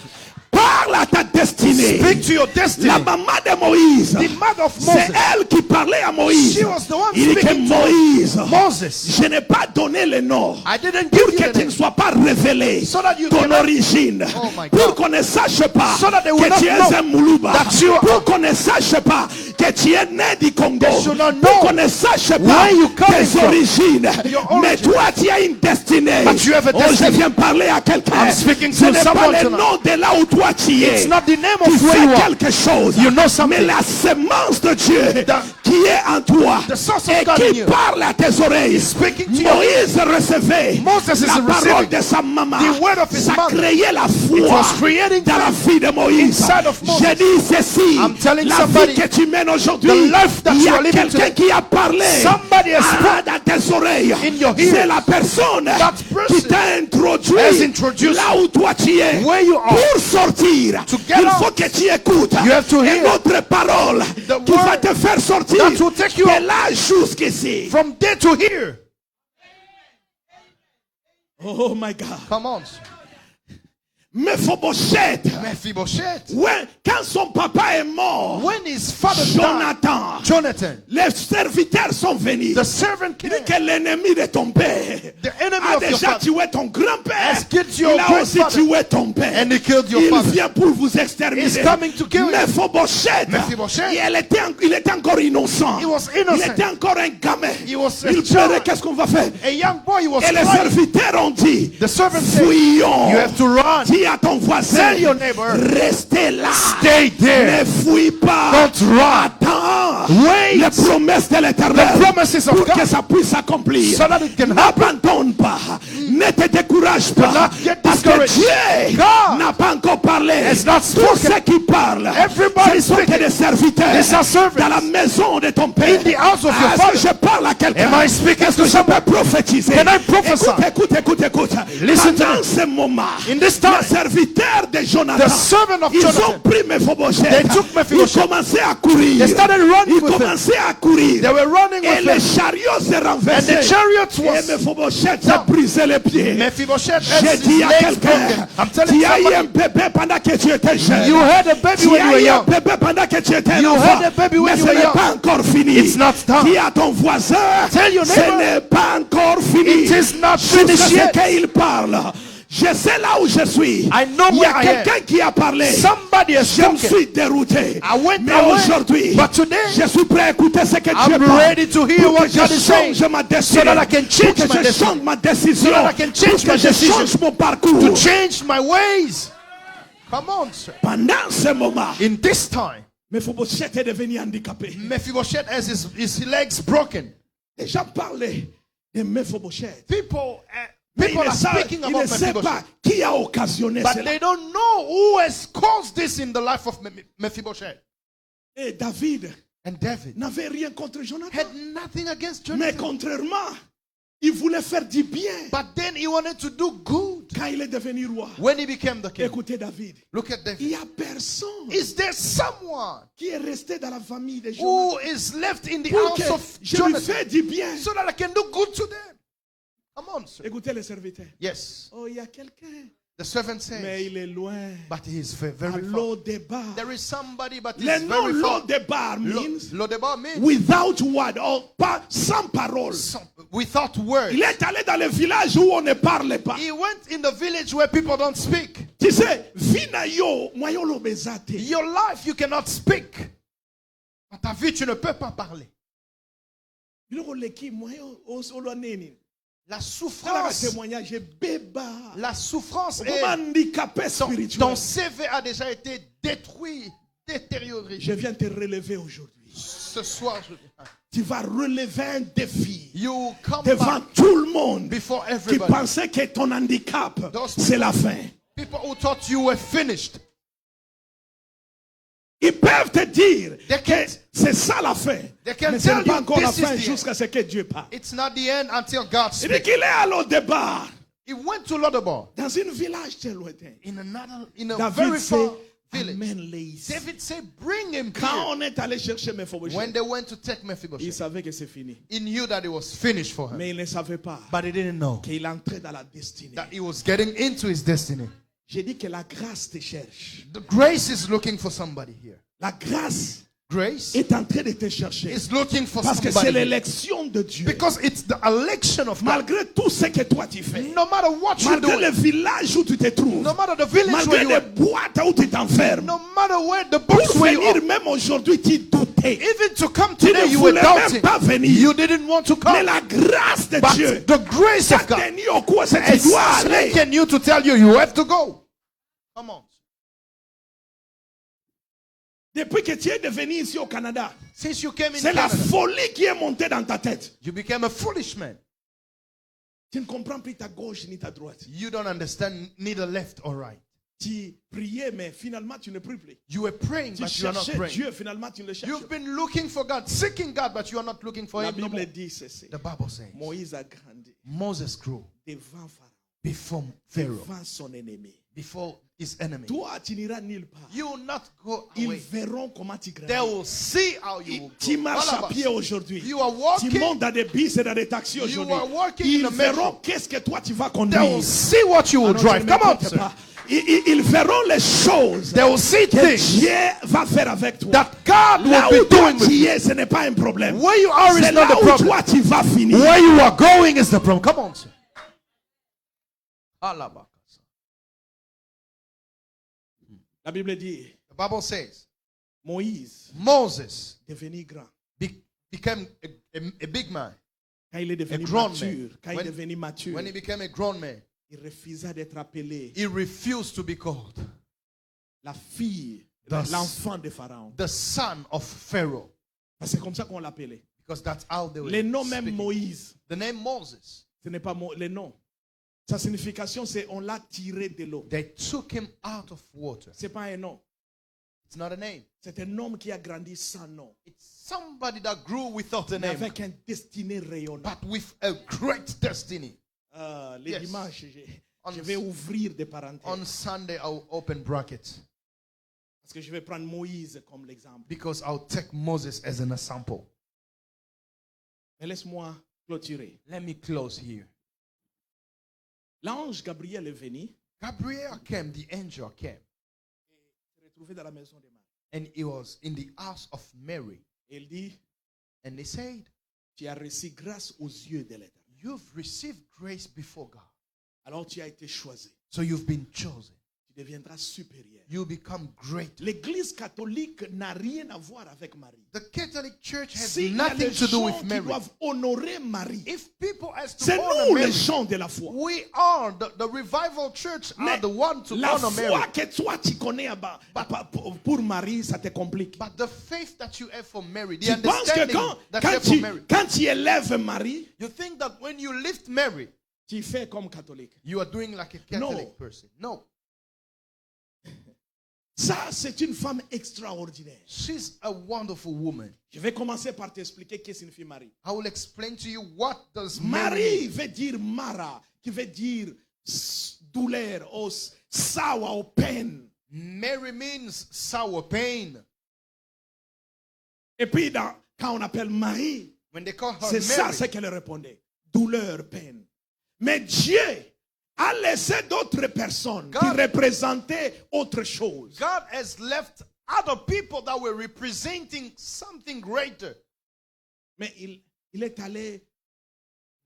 Parle à ta destinée. Speak to your destiny. La maman de Moïse, The mother of c'est Moses. elle qui parlait à Moïse. She was the one Il dit que speaking to Moïse, Moses. je n'ai pas donné le nom I didn't pour give you que the tu ne name. sois pas révélé So that you ton cannot- origine, Oh my pour God. qu'on ne sache pas So that they will que not tu es know un Moulouba, that you are- pour qu'on ne sache pas que tu es né du Congo, They should not pour know qu'on ne sache pas where you coming tes from. origines. Your Mais origin. toi, tu as une destinée. But you have a Oh, je destiny. viens parler à quelqu'un. I'm speaking Ce to n'est pas someone le tonight. nom de là où toi tu es. It's not the name Tu of where fais you are. quelque chose. You know something. Mais la semence de Dieu The- qui est en toi The source of et God in qui you. parle à tes oreilles. Speaking to your Moïse recevait Moses is la parole receiving de sa maman. the word of his Ça mother. créait la It foi was creating dans la faith vie de Moïse. inside of Moses. Je dis ceci. I'm telling La somebody, vie que tu mènes aujourd'hui, the life that il y you a are living quelqu'un today, qui a parlé somebody has spoken dans tes oreilles. in your C'est ears. la personne That person qui t'a introduit has introduced là où toi tu es. where you are. Pour sortir, To get il out, faut que tu écoutes you have to une hear autre parole the qui va word te faire sortir that will take you de là jusqu'ici. from there to here. Oh my God. Come on. Mephibosheth. Mephibosheth. Quand son papa est mort, When his father died, Jonathan, Jonathan, les serviteurs sont venus. the servant Il came. dit que l'ennemi de ton père The enemy a of your déjà father tué ton grand-père. has killed your Il a aussi grandfather. tué ton père. And he killed your Il father. vient pour vous exterminer. He's coming to kill you. Mephibosheth, Mephibosheth. il était encore innocent. He was Il innocent. était encore un gamin. He was a Il child. pleurait. Qu'est-ce qu'on va faire? A young boy, he was Et les crying. serviteurs ont dit, The servant said, fuyons. you have to run. Dis à ton voisin, Tell your neighbor, restez là. stay there. Ne fuis pas. Don't run. Attends Wait. les promesses de l'éternel The promises of pour que God. ça puisse s'accomplir. So that it can happen. N'abandonne pas. Ne te décourage pas. not get Parce que discouraged. Dieu God n'a pas encore parlé. has not Tous spoken. ceux qui parlent, Everybody ce sont que speaking. des serviteurs These are servants. dans la maison de ton père. In the house of your Est-ce father. que je parle à quelqu'un? Am I speaking Est-ce to que je someone? peux prophétiser? Can I prophesy? Écoute. Listen to Pendant me. ce moment, In this time, les serviteurs de Jonathan, the servant of ils ont Jonathan, pris Mephibosheth. They took Mephibosheth. Ils commençaient à courir. They started running Ils with him. commençaient à courir. They were running Et with le him. chariot se And renversait. the chariot Et was Mephibosheth down. s'est brisé les pieds. Mephibosheth J'ai had his dit à legs quelqu'un, broken. I'm telling tu as eu un somebody, bébé pendant que tu étais jeune. you had a baby Tu when you as were eu un young. bébé pendant que tu étais You enfant. had a baby when Mais you ce were n'est young. pas encore fini. It's not done. Dis à ton voisin, Tell your ce neighbor, n'est pas encore fini. it is not Jusqu'à finished ce yet. qu'il parle. Je sais là où je suis. I know Il y where a I am. quelqu'un qui a parlé. Somebody has Je me spoken. suis dérouté. I went Mais away. aujourd'hui, But today, je suis prêt à écouter ce que Dieu I'm parle. ready to hear Pour what que God je is saying. change ma destinée. So that I can change Pour que my je destiny. change ma décision. So that I can change Pour que my je decision. change mon parcours. to change my ways. Come on, sir. Pendant ce moment, In this time, Mephibosheth est devenu handicapé. Mephibosheth has his legs broken. Les gens parlaient de Mephibosheth. People Mais il People ne are sait, speaking il ne about sait pas Mephibosheth. qui a occasionné But cela. they don't know who has caused this in the life of Mephibosheth. Et David And David n'avait rien contre Jonathan. had nothing against Mais Jonathan. contrairement, il voulait faire du bien But then he wanted to do good quand il est devenu roi. when he became the king. Écoutez David. Look at Il David. n'y a personne Is there someone qui est resté dans la famille de who Jonathan is left in the pour que house of je lui Jonathan fais du bien. so that I can do good to them? Come on, sir. Écoutez les serviteurs. Yes. Oh, il y a quelqu'un. The servant Mais says, il est loin. but he is very À far. Lo-Debar. There is somebody, but Le he's nom very far. Lo-Debar means Lodebar means without word, pas, sans parole. without words. Il est allé dans le village où on ne parle pas. He went in the village where people don't speak. Tu sais, vina yo, moyo lo bezate. Your life, you cannot speak. Dans ta vie, tu ne peux pas parler. Biloko leki, moyo osolo neni. La Dans le souffrance, témoignage, béba. la souffrance Comment est... handicapé Ton spirituel. CV a déjà été détruit, détérioré. Je viens te relever aujourd'hui. Ce soir, Tu vas relever un défi you come devant back tout le monde before qui everybody. pensait que ton handicap, Those c'est la fin. People who thought you were finished. Ils peuvent te dire They que can't- c'est ça la fin. They can Mais ce n'est tell pas you encore la this is fin the jusqu'à ce que Dieu parle. It's not the end until God Il dit speaks. qu'il est à l'au-débat, He went to Lodebar dans un village très lointain. in a David very sait, far village. amène-les ici. David said, bring him Quand here. on est allé chercher When Mephibosheth, they went to take il Mephibosheth, savait que c'est fini. he knew that it was finished for him. Mais il ne savait pas But he didn't know qu'il entrait dans la destinée. that he was getting into his destiny. J'ai dit que la grâce te cherche. The grace is looking for somebody here. La grâce Grace est en train de te chercher. is looking for Parce que c'est somebody here. l'élection de Dieu. Because it's the election of God. Malgré tout ce que toi tu fais, No matter what you malgré do, le village où tu te trouves, no matter the village malgré where you les are, boîtes où tu t'enfermes, no matter where the pour books where you venir are, même aujourd'hui, tu doutais. even to come Tu today, ne you were voulais même doubting. pas venir. You didn't want to Mais come. la grâce de Dieu But the grace t'a of God tenu au cours, c'est que has tu dois aller. taken you to tell you you have to go. Come on. Depuis que tu es devenu ici au Canada, Since you came in c'est la Canada, folie qui est montée dans ta tête. you became a foolish man. Tu ne comprends plus ta gauche ni ta droite. You don't understand neither left or right. Tu priais, mais finalement tu ne pries plus. You were praying, Tu but you are not cherchais praying. Dieu, finalement tu ne le cherches You've plus. been looking for God, seeking God, but you are not looking for La Him no more. Bible dit ceci. The Bible says Moïse a grandi Moses grew devant Pharaon, before Pharaoh, devant son ennemi. before his enemy. Toi, tu n'iras nulle part. You will not go Ils away. verront comment tu They grandis. will see how you will Tu grow. marches All à of us. pied aujourd'hui. You are Tu walking. montes dans des bus et dans des taxis aujourd'hui. are walking Ils in the metro. verront qu'est-ce que toi tu vas They will conduire. see what you will Ah non, drive. je ne Come on, m'écoute sir. pas. Ils verront les choses They will see que things Dieu va faire avec toi. that God Là will où be toi doing with tu you. es, ce n'est pas un problème. Where you are C'est is not là the où problem. toi tu vas finir. Where you are going is the problem. Come on, sir. La Bible dit, The Bible says Moïse Moses devenu grand. became a big man. Quand il est devenu grown mature, man. quand il est devenu mature, When he became a grown man, il refusa d'être appelé he refused to be called la fille, The- l'enfant de Pharaon. the son of Pharaoh. Parce que c'est comme ça qu'on l'appelait. Because that's how they were Le nom même speaking. Moïse, The name Moses. ce n'est pas le nom. Sa signification, c'est on l'a tiré de l'eau. They took him out of water. C'est pas un nom. It's not a name. C'est un homme qui a grandi sans nom. It's somebody that grew without a Mais name, avec un destiné rayonnant. but with a great destiny. Les Yes. dimanches, On- je vais ouvrir des parenthèses. On Sunday, I'll open brackets Parce que je vais prendre Moïse comme l'exemple. because I'll take Moses as an example. Mais laisse-moi clôturer. Let me close here. L'ange Gabriel est venu. Gabriel came, the angel came, Se retrouver dans la maison de Marie. and he was in the house of Mary. Et il dit, And they said, tu as reçu grâce aux yeux de l'Éternel. you've received grace before God. Alors tu as été choisi. So you've been chosen. Tu deviendras supérieur. You become great. L'Église catholique n'a rien à voir avec Marie. The Catholic Church has S'il y a nothing des to do gens with qui Mary. doivent honorer Marie, If people has to c'est honor nous les Mary, gens de la foi. we are the revival church are Mais the one to la honor foi Mary. que toi tu connais pour Marie, ça te complique. But the faith that you have for Mary, the Tu penses que understanding that you have for Mary, quand tu élèves Marie, you think that when you lift Mary, Tu fais comme catholique. You are doing like a Catholic No. person. No. Ça, c'est une femme extraordinaire. She's a wonderful woman. Je vais commencer par t'expliquer qu'est-ce que signifie Marie. I will explain to you what does Mary Marie veut dire Mara, qui veut dire douleur, ou sawa, ou peine. Mary means sour pain. Et puis, quand on appelle Marie, When they call her c'est ça Mary, ce qu'elle répondait. Douleur, peine. Mais Dieu a laissé d'autres personnes qui God- représentaient autre chose. God has left other people that were representing something greater. Mais il est allé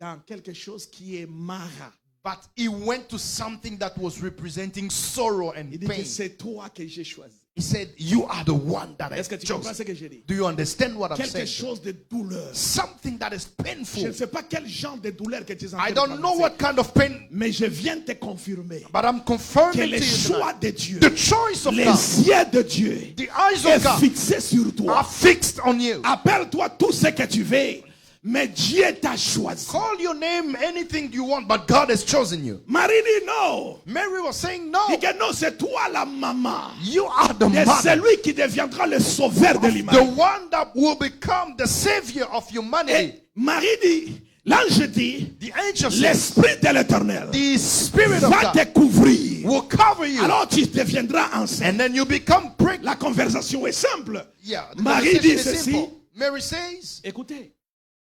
dans quelque chose qui est Mara. But he went to something that was representing sorrow and Il dit pain. que c'est toi que j'ai choisi. He said, you are the one that I Est-ce que tu comprends chose. ce que j'ai dit? Do you understand what I'm Quelque saying? chose de douleur. Something that is Je ne painful. sais pas quel genre de douleur que tu es en train I de don't know traverser, what kind of pain, mais je viens te confirmer but I'm que confirming le to you choix tonight, de Dieu, the choice of les God, yeux de Dieu the eyes est of God fixé sur toi. are fixed on you. Appelle-toi tout ce que tu veux, mais Dieu t'a choisi. Call your name anything you want, but God has chosen you. Marie dit non. Mary was saying, no, Il dit que non, c'est toi la maman you are the de mother, celui qui deviendra le sauveur de the l'humanité. one that will become the savior of humanity. Et Marie dit, l'ange dit, The angel says, l'esprit de l'éternel the Spirit of va God te couvrir. will cover you, Alors tu deviendras enceinte. and then you become pregnant. La conversation est simple. Yeah, the Marie conversation dit is ceci. simple. Mary says, Écoutez,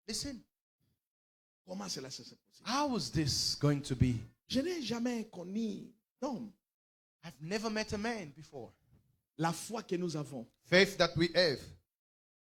listen, comment cela se possible? how is this going to be? Je n'ai jamais connu d'homme. I've never met a man before. La foi que nous avons, Faith that we have,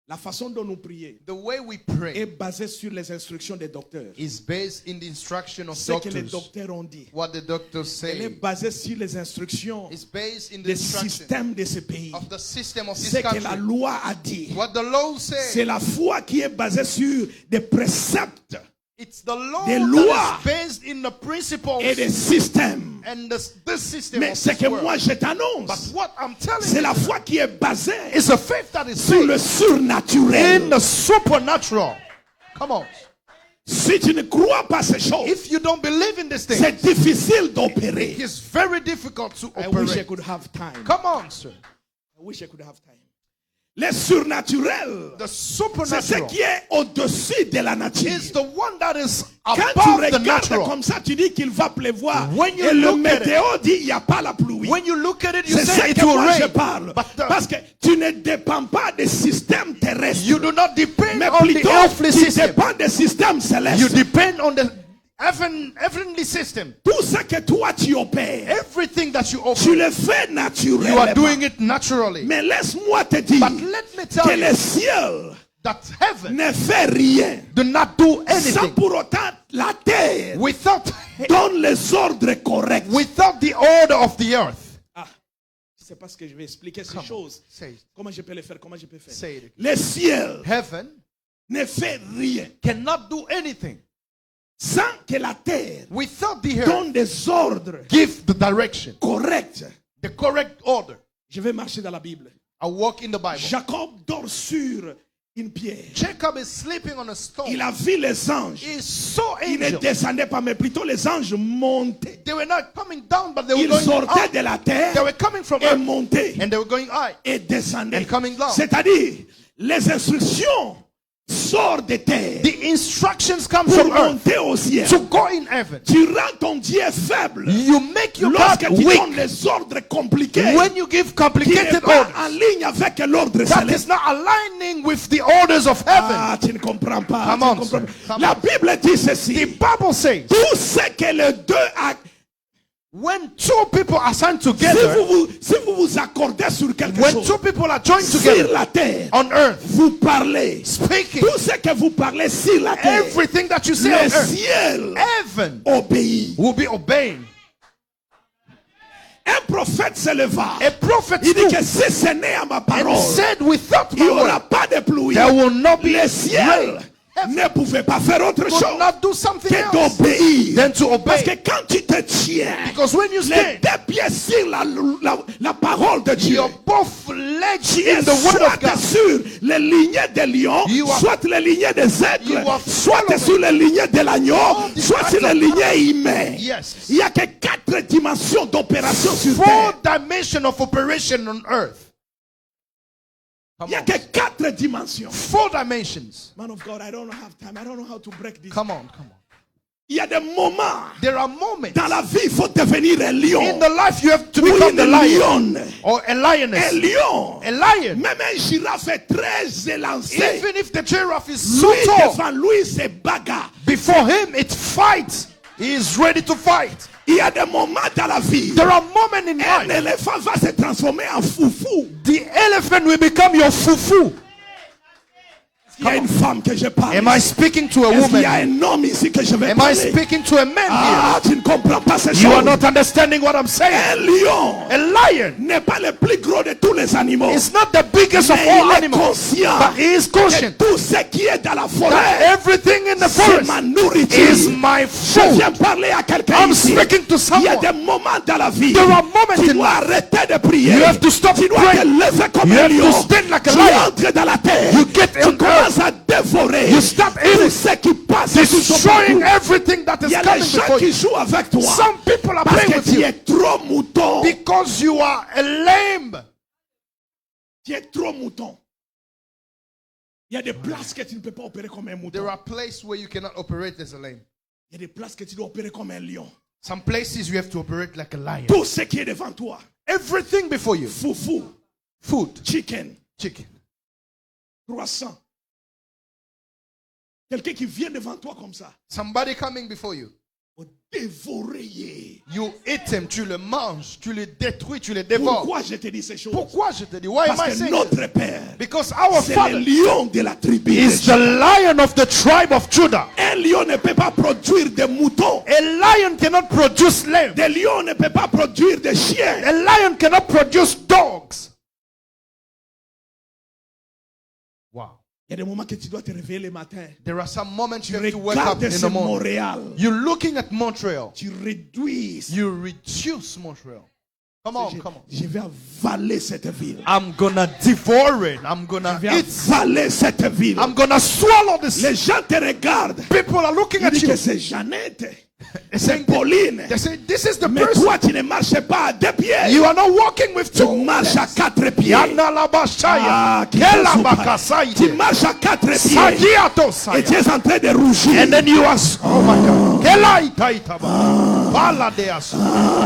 la façon dont nous prions, the way we est pray, basée sur les instructions des docteurs. is based in the instruction of Ce que les doctors. docteurs ont dit. What the doctors Elle est say basée sur les instructions is based in the des instruction systèmes de ce pays. of the system of Ce this que la country. loi a dit. What the law C'est says, la foi qui est basée sur des préceptes it's the law des that lois is based in the principles et des systèmes. and this system Mais of ce this que world. moi je t'annonce, But what I'm telling c'est you la foi qui est basée is a faith that is sur le based surnaturel. in the supernatural. Come on. Si tu ne crois pas ces choses, If you don't believe in this thing, c'est difficile d'opérer. it's very difficult to I wish I operate. could have time. Come on, sir. I wish I could have time. Le surnaturel, The c'est ce supernatural qui est au-dessus de la nature. is the one that is Quand tu above the regardes natural. comme ça, tu dis qu'il va pleuvoir. When you Et le look at it- météo dit il n'y a pas la pluie. When you look at it, you C'est say ça it que will moi je rain. parle. But Parce que tu ne dépends pas des systèmes terrestres. you do not depend Mais on the plutôt, earthly tu system. dépends des systèmes You célestes. depend on the heavenly system. Tout ce que toi tu opères, Everything that you tu offer, le fais you are naturellement. doing it naturally. Mais laisse-moi te dire But let me tell que you le ciel that heaven ne fait rien do not do sans anything pour autant la terre without donne les ordres corrects. without the order of the earth. Ah, je ne sais pas ce que je vais expliquer ces Come on, choses. say it. Comment je peux le faire? Comment je peux faire? Say it. Le ciel Heaven ne fait rien cannot do anything sans que la terre without the earth donne des ordres give the direction, corrects. the correct order. Je vais marcher dans la Bible. I walk in the Bible. Jacob dort sur une pierre. Jacob is sleeping on a stone. Il a vu les anges. He saw Il ne angels. descendait pas, mais plutôt les anges montaient. They were not coming down, but they were Ils going sortaient up. de la terre They were coming from et earth, montaient and they were going high. et descendaient. And coming down. C'est-à-dire, les instructions sortent de terre The instructions come pour from earth monter au ciel. to go in heaven. Tu rends ton Dieu faible You make your lorsque God tu weak donnes les ordres compliqués when you give qui n'est complicated pas orders en ligne avec l'ordre that céleste. is not aligning with the orders of heaven. Ah, tu ne comprends pas. Come tu ne on, comprends sir. pas. Come La on. Bible dit The ceci. Bible says Tout ce que les deux when two people are signed si together, si vous vous accordez sur quelque when chose two people are joined sur together la terre, on earth, vous parlez. speaking Tout ce que vous parlez sur la terre, everything that you say le on earth, ciel heaven obéit. will be obeying. Un prophète se leva. A prophet Il dit stood que si ce n'est à ma and parole, said, without il n'y my aura word, pas de pluie. there will not be Le ciel rain. heaven ne pouvait pas faire autre could chose not do something que else d'obéir. than to Parce que obey. quand tu te tiens Because when you les stand, deux pieds sur la parole de Dieu, your both legs tu es in the word soit of God. sur les lignées des lions, You are- soit les lignées des aigles, you are soit following sur les lignées de l'agneau, all the soit parts sur les of lignées humaines. Yes. Il n'y a que 4 dimensions d'opération sur 4 terre. dimensions of operation on earth. Il n'y a que 4 dimensions. 4 dimensions. Man of God, I don't have time. I don't know how to break this. Come on. Il y a des moments There are moments dans la vie, il faut devenir un lion. in the life you have to Ou become une the lion lionne. or a Un lioness. lion. A lion. Même un girafe est très élancé. Even if the giraffe is so Lui, tall, devant lui, c'est bagarre. before him it fights. He is ready to fight. Il y a des moments dans la vie. There are moments in Un life. éléphant va se transformer en foufou. The elephant will become your fufu. Il y a une femme que je parle. Am I speaking to a Est-ce qu'il y a woman? un homme ici que je vais Am I parler? speaking to a man Ah, tu ne comprends pas ces here? You are choses. not understanding what I'm Un saying. lion A lion n'est pas le plus gros de tous les animaux. is not the biggest of Mais all il est animals, conscient but he is que conscient tout ce qui est dans la that forêt, everything in the c'est forest ma nourriture. is my Je food. viens parler à quelqu'un I'm ici. speaking to Il y a someone. des moments dans la vie. There are moments Tu in dois life. arrêter de prier. You have to stop Tu dois praying. te lever comme You un have to lion. stand like a Tu lion. entres dans la terre. You get Tu in commences à dévorer You start tout eating, ce qui passe sur ton destroying parcours. everything that Il is y a coming les gens before qui you. jouent avec toi. Some people are Parce playing que with tu you es trop mouton. because you are a lamb. Tu es trop mouton. Il y a des places que tu ne peux pas opérer comme un mouton. There are places where you cannot operate as a lamb. Il y a des places que tu dois opérer comme un lion. Some places you have to operate like a lion. Tout ce qui est devant toi. Everything before you. Foufou, Food, chicken, chicken. croissant. Quelqu'un qui vient devant toi comme ça. Somebody coming before you. Pour dévorer. You eat them, tu le manges, tu le détruis, tu le dévores. Pourquoi je te dis ces choses? Pourquoi je te dis? Why am Parce I que saying notre this? Père, Because our c'est le Father lion de la tribu. de is the Juda. lion of the tribe of Judah. Un lion ne peut pas produire des moutons. A lion cannot produce lamb. Des lions ne peuvent pas produire des chiens. A lion cannot produce dogs. Wow. Il y a des moments que tu dois te réveiller le matin. There are some moments Tu you have to wake up regardes in ce the morning. Montréal. You're looking at Montreal. Tu réduis. You reduce Montreal. Come on, Je, come on. je vais avaler cette ville. I'm gonna devour it. I'm gonna Je vais eat. avaler cette ville. I'm gonna swallow this. Les gens te regardent. People are looking Ils at disent you. que c'est Jeannette. They're C'est saying, Pauline. they say, this is the Mais person. toi, tu ne marches pas à 2 pieds. You are not walking with Tu 2 marches à 4 pieds. Yana la bashaya. Ah, Kela tu bakasaite. marches à 4 pieds. Sagiato Et saya. tu es en train de rougir. And then you are, oh my God. Kela itaitaba. Bala de asu.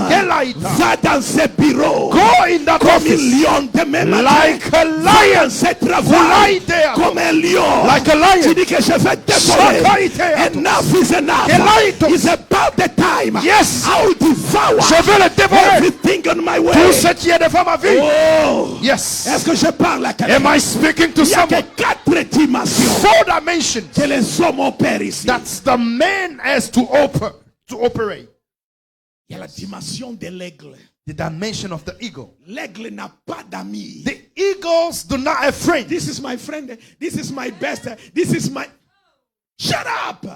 Kela ita. Va dans ce bureau. Go in that Comme un office lion demain matin. like a lion. Dans ce travail. Lie there. Comme un lion. Like a lion. Tu dis que je vais dévorer. Sakaite. Enough is enough. Kelaito. It's about the time. Yes. I will devour Je vais le dévorer. everything on my Tout way. ce qui est devant ma vie. Oh. Yes. Est-ce que je parle à quelqu'un? Am I speaking to Il y a que someone? 4 dimensions 4 dimensions que les hommes opèrent ici. that's the man has to operate. Il y a la dimension de l'aigle. The dimension of the eagle. L'aigle n'a pas d'amis. The eagles do not have friends. This is my friend. This is my best. This is my... Shut up.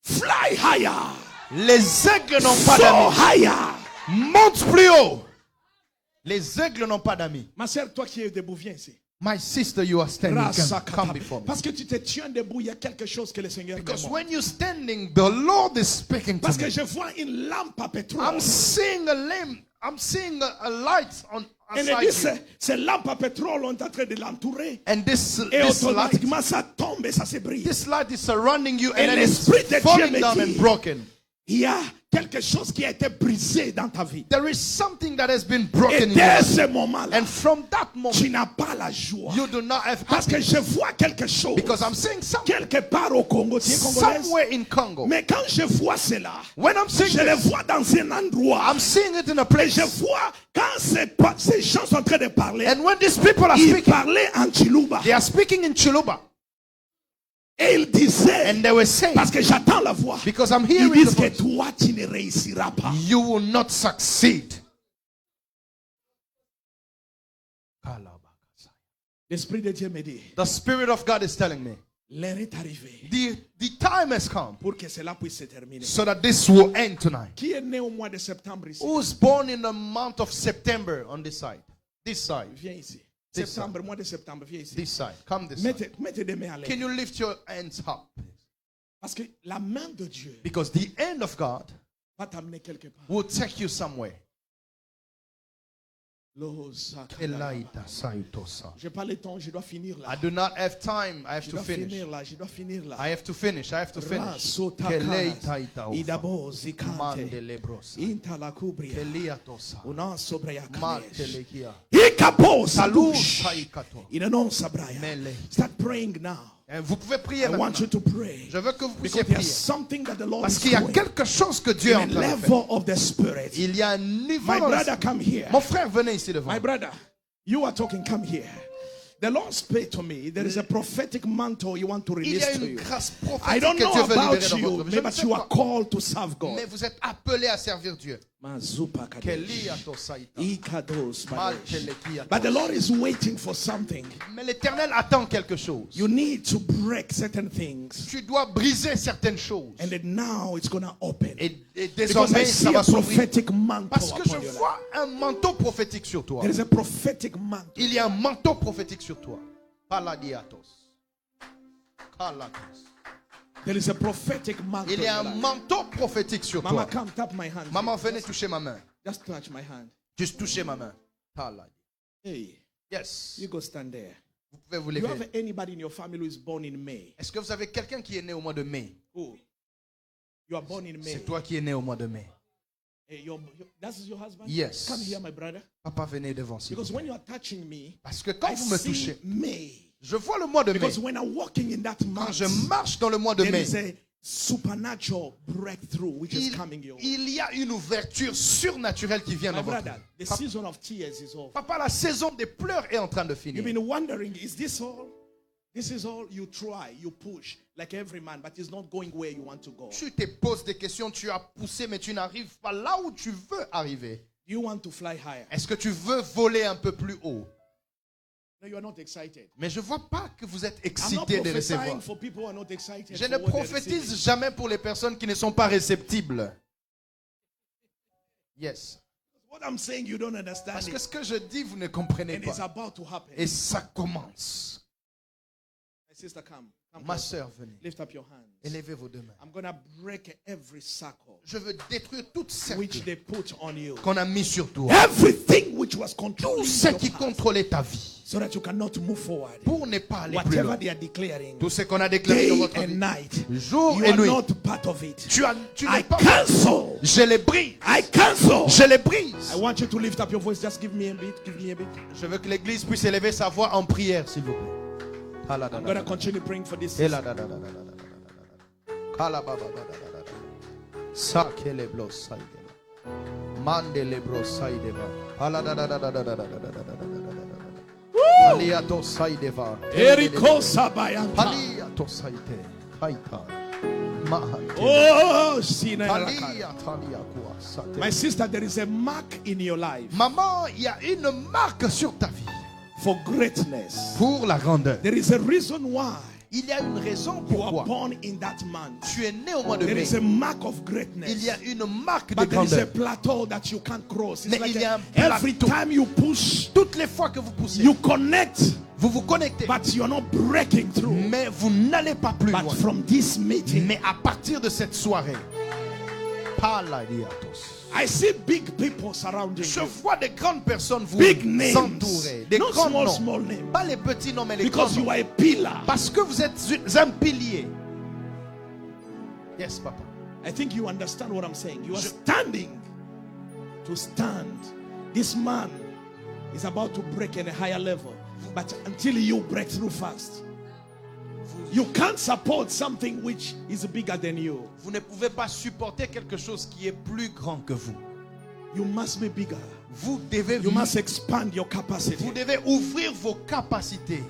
Fly higher. Les aigles n'ont pas So d'amis. higher. Monte plus haut. Les aigles n'ont pas d'amis. Ma soeur, toi qui es debout, viens ici. My sister, you are standing. Come before me. Parce que tu te tiens debout, il y a quelque chose que le Seigneur me Because montre. when you're standing, the Lord is speaking to Parce que me. je vois une lampe à pétrole. I'm seeing a lamp. I'm seeing a light on Et il aside dit, you. ces lampes à pétrole ont en train de l'entourer. And this Et light, automatiquement, ça tombe et ça se brise. this light is surrounding you, Et and then it's l'Esprit de Dieu falling me down dit, and broken. Il y a quelque chose qui a été brisé dans ta vie. There is something that has been Et broken in your dès life. ce moment-là, And from that moment, tu n'as pas la joie. you do not have Parce que happiness. je vois quelque chose. Because I'm seeing something Quelque part au Congo, tu es congolaise. somewhere in Congo. Mais quand je vois cela, When I'm seeing je le this, vois dans un endroit. I'm seeing it in a Et place. je vois quand ces gens sont en train de parler. And when these people are Ils speaking, parlaient en Chiluba. they are speaking in Chiluba. Et ils disaient, And they were saying, parce que j'attends la voix, because I'm ils hearing disent the que voice, toi tu ne réussiras pas. you will not succeed. L'Esprit de Dieu me dit, The Spirit of God is telling me, L'heure est arrivée The time has come pour que cela puisse se terminer. so that this will end tonight. Qui est né au mois de septembre ici? Who's born in the month of September on this side? This side. Viens ici. This Septembre, mois de septembre, viens ici. This side. Come this side. Mettez des mains à l'air. Can you lift your hands up? Parce que la main de Dieu Because the hand of God va t'amener quelque part. will take you somewhere. Je n'ai pas le temps, je dois finir là. I do not have time. I have Je to dois finish. finir là, je dois finir là. I have to finish. I have to finish. Rasotakaras, Idabo, Zikante, Mandelebrosa. Intalakubria, Keliatosa. Unansobrayakanes, Mantelekia. Ikapo, Salud. Salush, Saikato. Inanonsabraya. Mele. Start praying now. Et vous pouvez prier I want maintenant. you to pray. Je veux que vous puissiez Because there's prier. something that the Lord Parce is qu'il y a doing quelque chose que Dieu est in en a train de faire. level of the Spirit. Il y a un niveau My dans brother, l'esprit. come here. Mon frère, venez ici devant. My brother, you are talking, come here. The Lord spoke to me. There is a prophetic mantle you want to Il y release a to une you. grâce I prophétique don't que know Dieu veut libérer about dans you, votre vie. Je ne but sais you are pas. called to serve God. Mais vous êtes appelé à servir Dieu. Mazupa Kadesh. Keliatosaita. Ikados Badesh. Maltelekiatos. But the Lord is waiting for something. Mais l'Éternel attend quelque chose. You need to break certain things. Tu dois briser certaines choses. And then now it's going to open. Et Because désormais, I see ça a va s'ouvrir. prophetic mantle Parce que je upon your life. vois un manteau prophétique sur toi. There is a prophetic mantle. Il y a un manteau prophétique sur toi. Paladiatos. Kalatos. There is a prophetic mantle. Il y a in un your life. manteau prophétique sur Mama, toi. come tap my hand. Maman, venez toucher ma main. Just touch my hand. Juste toucher ma main. Paladi. Hey, Yes. you go stand there. Vous pouvez vous You have lever. anybody in your family who is born in May? Est-ce que vous avez quelqu'un qui est né au mois de mai? Who? You are born in May. C'est toi qui es né au mois de mai. Hey, that's your husband? Yes. Come here, my brother. Papa, venez devant. s'il vous Because plaît. when you are touching me, Parce que quand I vous me see touchez, May. je vois le mois de mai. Because when I'm walking in that Quand month, je marche dans le mois de there mai, is a supernatural breakthrough which is coming your way. il y a une ouverture surnaturelle qui vient My dans votre brother, vie. the season of tears is over. Papa, la saison des pleurs est en train de You've finir. been wondering, is this all? This is all. You try, you push, like every man, but it's not going where you want to go. Tu te poses des questions, tu as poussé, mais tu n'arrives pas là où tu veux arriver. You want to fly higher. Est-ce que tu veux voler un peu plus haut? No, you are not excited. Mais je ne vois pas que vous êtes I'm not excité de prophesying recevoir. for people who are not excited. Je for ne what they're prophétise receiving. jamais pour les personnes qui ne sont pas réceptibles. Yes. What I'm saying, you don't understand Parce que it. ce que je dis, vous ne comprenez And it's pas. about to happen. Et ça commence. My sister, come. Come Ma closer. sœur, venez. Lift up your hands. Élevez vos deux mains. I'm going to break every circle Je veux détruire toute which cercle they put on you. qu'on a mis sur toi. Everything which was Tout controlling ce your qui path, contrôlait ta vie. so that you cannot move forward. Pour ne pas aller plus Whatever loin. they are declaring, Tout ce qu'on a déclaré dans day votre and vie. night, Jour you et are nuit. not part of it. Tu I n'es pas. cancel. Je les brise. I cancel. Je les brise. I want you to lift up your voice. Just give me a bit. Give me a bit. Je veux que l'église puisse élever sa voix en prière, s'il vous plaît. I'm going to continue praying for this. Eriko Sabayanta. Oh, Sina Rakaya. My sister, there is a mark in your life Maman, il y a une marque sur ta vie for greatness. pour la grandeur. There is a reason why Il y a une raison you are pourquoi born in that month. tu es né au mois de There mai. is a mark of Il greatness. y a une marque de But there is a grandeur. plateau that you can't cross. It's Mais like il y a un every plateau. time you push, Toutes les fois que vous poussez, you connect, vous vous connectez, but you're not breaking through. mais vous n'allez pas plus But loin. from this meeting, Mais à partir de cette soirée, Paladiatos. I see big people surrounding Je you. vois des grandes personnes vous Big names. entourer. Des Not grands small, noms. small names. Pas les petits noms, mais les Because grands you noms. are a pillar. Parce que vous êtes un pilier. Yes, papa. I think you understand what I'm saying. You are standing to stand. This man is about to break in a higher level. But until you break through fast, you can't support something which is bigger than you. Vous ne pouvez pas supporter quelque chose qui est plus grand que vous. You must be bigger. Vous devez, You must expand your capacity. vous devez ouvrir vos capacités.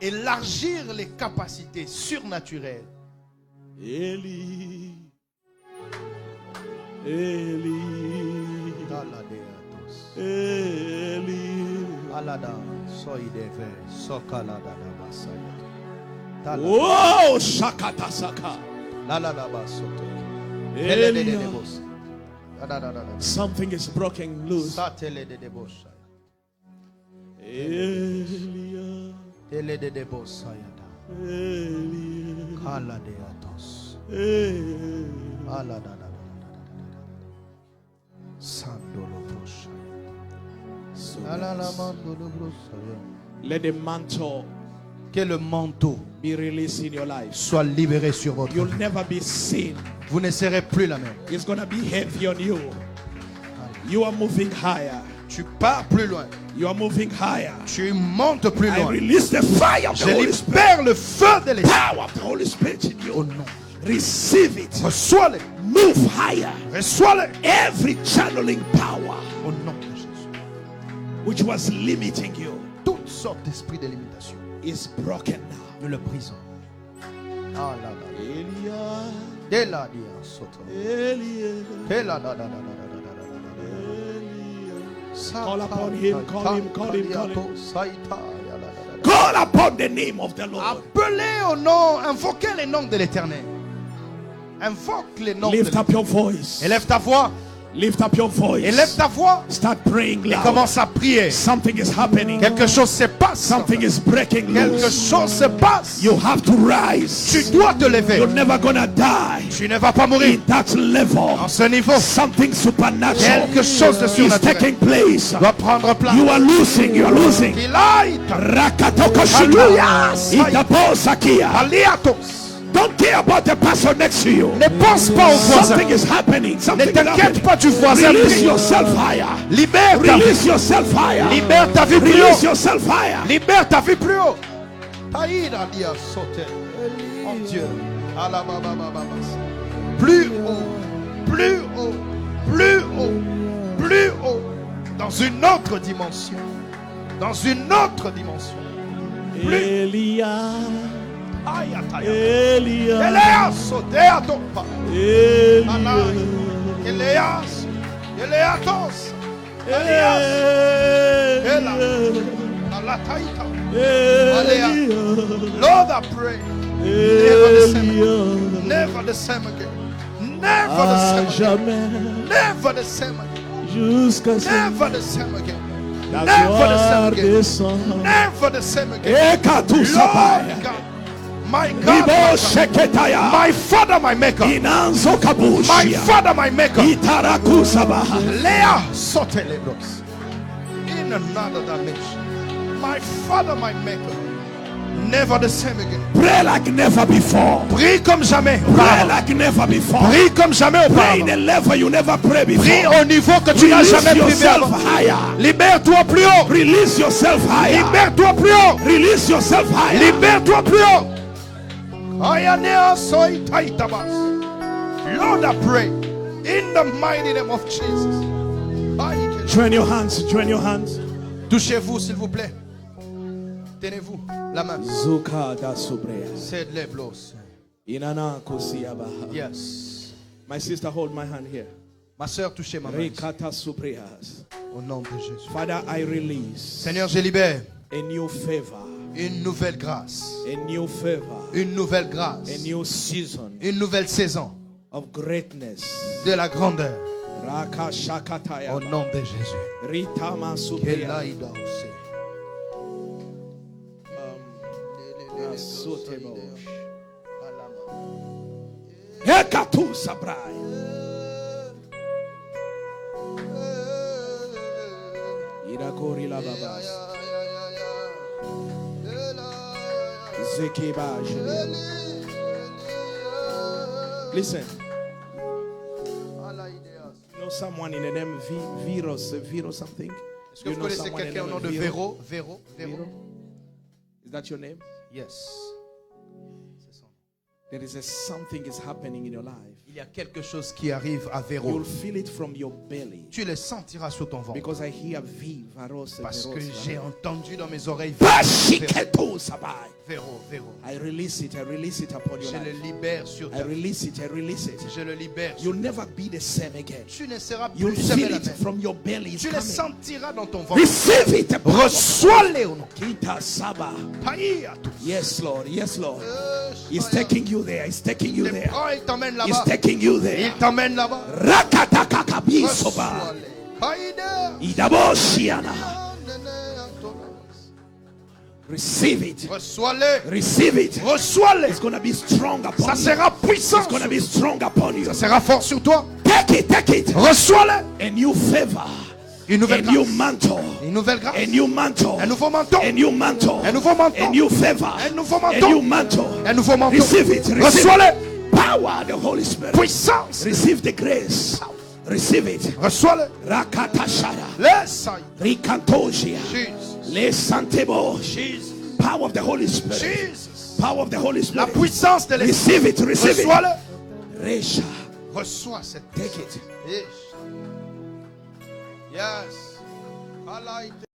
Élargir les capacités surnaturelles. Eli, Eli, Eli. Alada, soy deve, sokalada da basaya. Oh, Shakata Saka. Something is broken loose. Let the mantle que le manteau be released in your life. soit libéré sur votre You'll vie. never be seen. Vous ne serez plus la même. It's gonna be heavy on you. You are moving higher. Tu pars plus loin. You are moving higher. Tu montes plus I loin. release the fire of the Je Holy Spirit. libère le feu de l'esprit. Power of the Holy Spirit in Au you. nom. Receive it. Reçois-le. Move higher. Reçois-le. Every channeling power Au nom de Jésus. which was limiting you Toutes sortes d'esprits de limitation. is broken now. Nous le brisons. Ah là là. Elia, Dès là, dit un sautre. Elia, Dès là, là, là, là, là, là, là, là, là, là. Call upon him, call him, call him, call him. Saïta. Call upon the name of the Lord. Appelez au nom, invoquez les noms de l'Éternel. Invoque les noms de Lift up your voice. Élève ta voix. Lift up your voice. Élève ta voix. Start praying Et loud. commence à prier. Something is happening. Quelque chose se passe. Something is breaking Quelque loose. chose se passe. You have to rise. Tu dois te lever. You're never gonna die. Tu ne vas pas mourir. In that level, En ce niveau, something supernatural quelque chose de is surnaturel taking place. doit prendre place. You are losing. You are losing. Ilaita. Rakatoko Alléluia. shika. Itabosakia. Aliatos. Don't care about the person next to you. Ne pense pas au voisin. Something is happening. Ne Something is t'inquiète happening. pas du voisin. Release Prie. yourself higher. Libère ta vie. Release yourself higher. Libère ta vie plus Release haut. yourself higher. Libère ta vie plus haut. Taïda dia sauter. Mon Dieu. Plus haut. Plus haut. Plus haut. Plus haut. Dans une autre dimension. Dans une autre dimension. Elia. Aïe, aïe, aïe. Elia. Elias, sauter à ton pas. Elia. Elias. Eliatos. Elias. Ela. La taïta. Elia. Lord, I pray. Never the same again. Never the same again. Never the À same again. jamais. Never the same again. Jusqu'à ce Never the same again. la Never the same gloire again. descende. Never the same again. Et qu'à tout ça Lord God. My God, Ibo my God. sheketaya. My Father, my Maker. Inanzo My kabushia. Father, my Maker. Itarakusaba. Léa, sautez les blocs. In another dimension. My Father, my Maker. Never the same again. Pray like never before. Prie comme jamais. Pray auparavant. like never before. Prie comme jamais Pray in auparavant. a level you never pray Prie before. au niveau que tu n'as Release jamais prié yourself avant. higher. Libère-toi plus haut. Release yourself higher. Libère-toi plus haut. Release yourself higher. Libère-toi plus haut. Ayanea soy taitabas. Lord, I pray in the mighty name of Jesus. Join your hands. Join your hands. Touchez-vous, s'il vous plaît. Tenez-vous la main. Zuka da subreya. C'est les blocs. Inana kosiyabaha. Yes. My sister, hold my hand here. Ma soeur, touchez ma main. ici. Rekata subreyas. Au nom de Jésus. Father, I release Seigneur, je libère a new favor, une nouvelle grâce. a new favor, Une nouvelle grâce. a new season Une nouvelle saison of greatness. de la grandeur. Raka shakataya. Au nom de Jésus. Ritama subreya. Kelaïda aussi. Hekatu sabrai. Irakori la babas. Zekeba jele. Listen. You know someone in the name Vero something? Est-ce que You vous know connaissez someone in quelqu'un au the nom name de Vero? Véro? Vero? Is that your name? Yes. C'est son nom. There is something is happening in your life. Il y a quelque chose qui arrive à Véro. You'll feel it from your belly. Tu le sentiras sur ton ventre. Because I hear V, Varos, Parce que Varos, j'ai Varos. entendu dans mes oreilles. Bashiketo sabai. Véro, Véro. I release it upon your Je le life. libère sur I ta vie. release it, I release it. Je le libère. You'll never be the same again. Tu ne seras You'll plus jamais feel la it même. from your belly. It's Tu le coming. sentiras dans ton ventre. Receive it. Reçois-les au nom. Kita Saba. Païe à tous. Yes, Lord. Yes, Lord. He's taking you there. He's taking you there. Oh, il t'emmène He's là-bas. taking you Il there. t'emmène là-bas. Rakatakakabisoba. Reçois-les. Païda. Idaboshiana. Receive it. Reçois-les. Receive it. Reçois-les. It's going to be strong upon Ça you. sera puissant. It's going to be strong upon you. Ça sera fort sur toi. Take it, take it. Reçois-les. A new favor. Une A nouvelle new grâce. mantle. Une nouvelle grâce. A new mantle. Un nouveau manteau. A new mantle. Un nouveau manteau. A new favor. Un nouveau A manteau. new mantle. Un nouveau manteau. Receive it. Receive Reçois-les. it. Power, the Holy Spirit. Puissance. Receive the grace. Receive it. Reçois-les. Rakatashara. Laisse. Rikantosia. Jesus. Le Santebo. Jesus. Power of the Holy Spirit. Jesus. Power of the Holy La Spirit. puissance de l'esprit. Receive it. Receive it. Reçois-le. Resha. Reçois cette Take it. Yes. Yes. Allah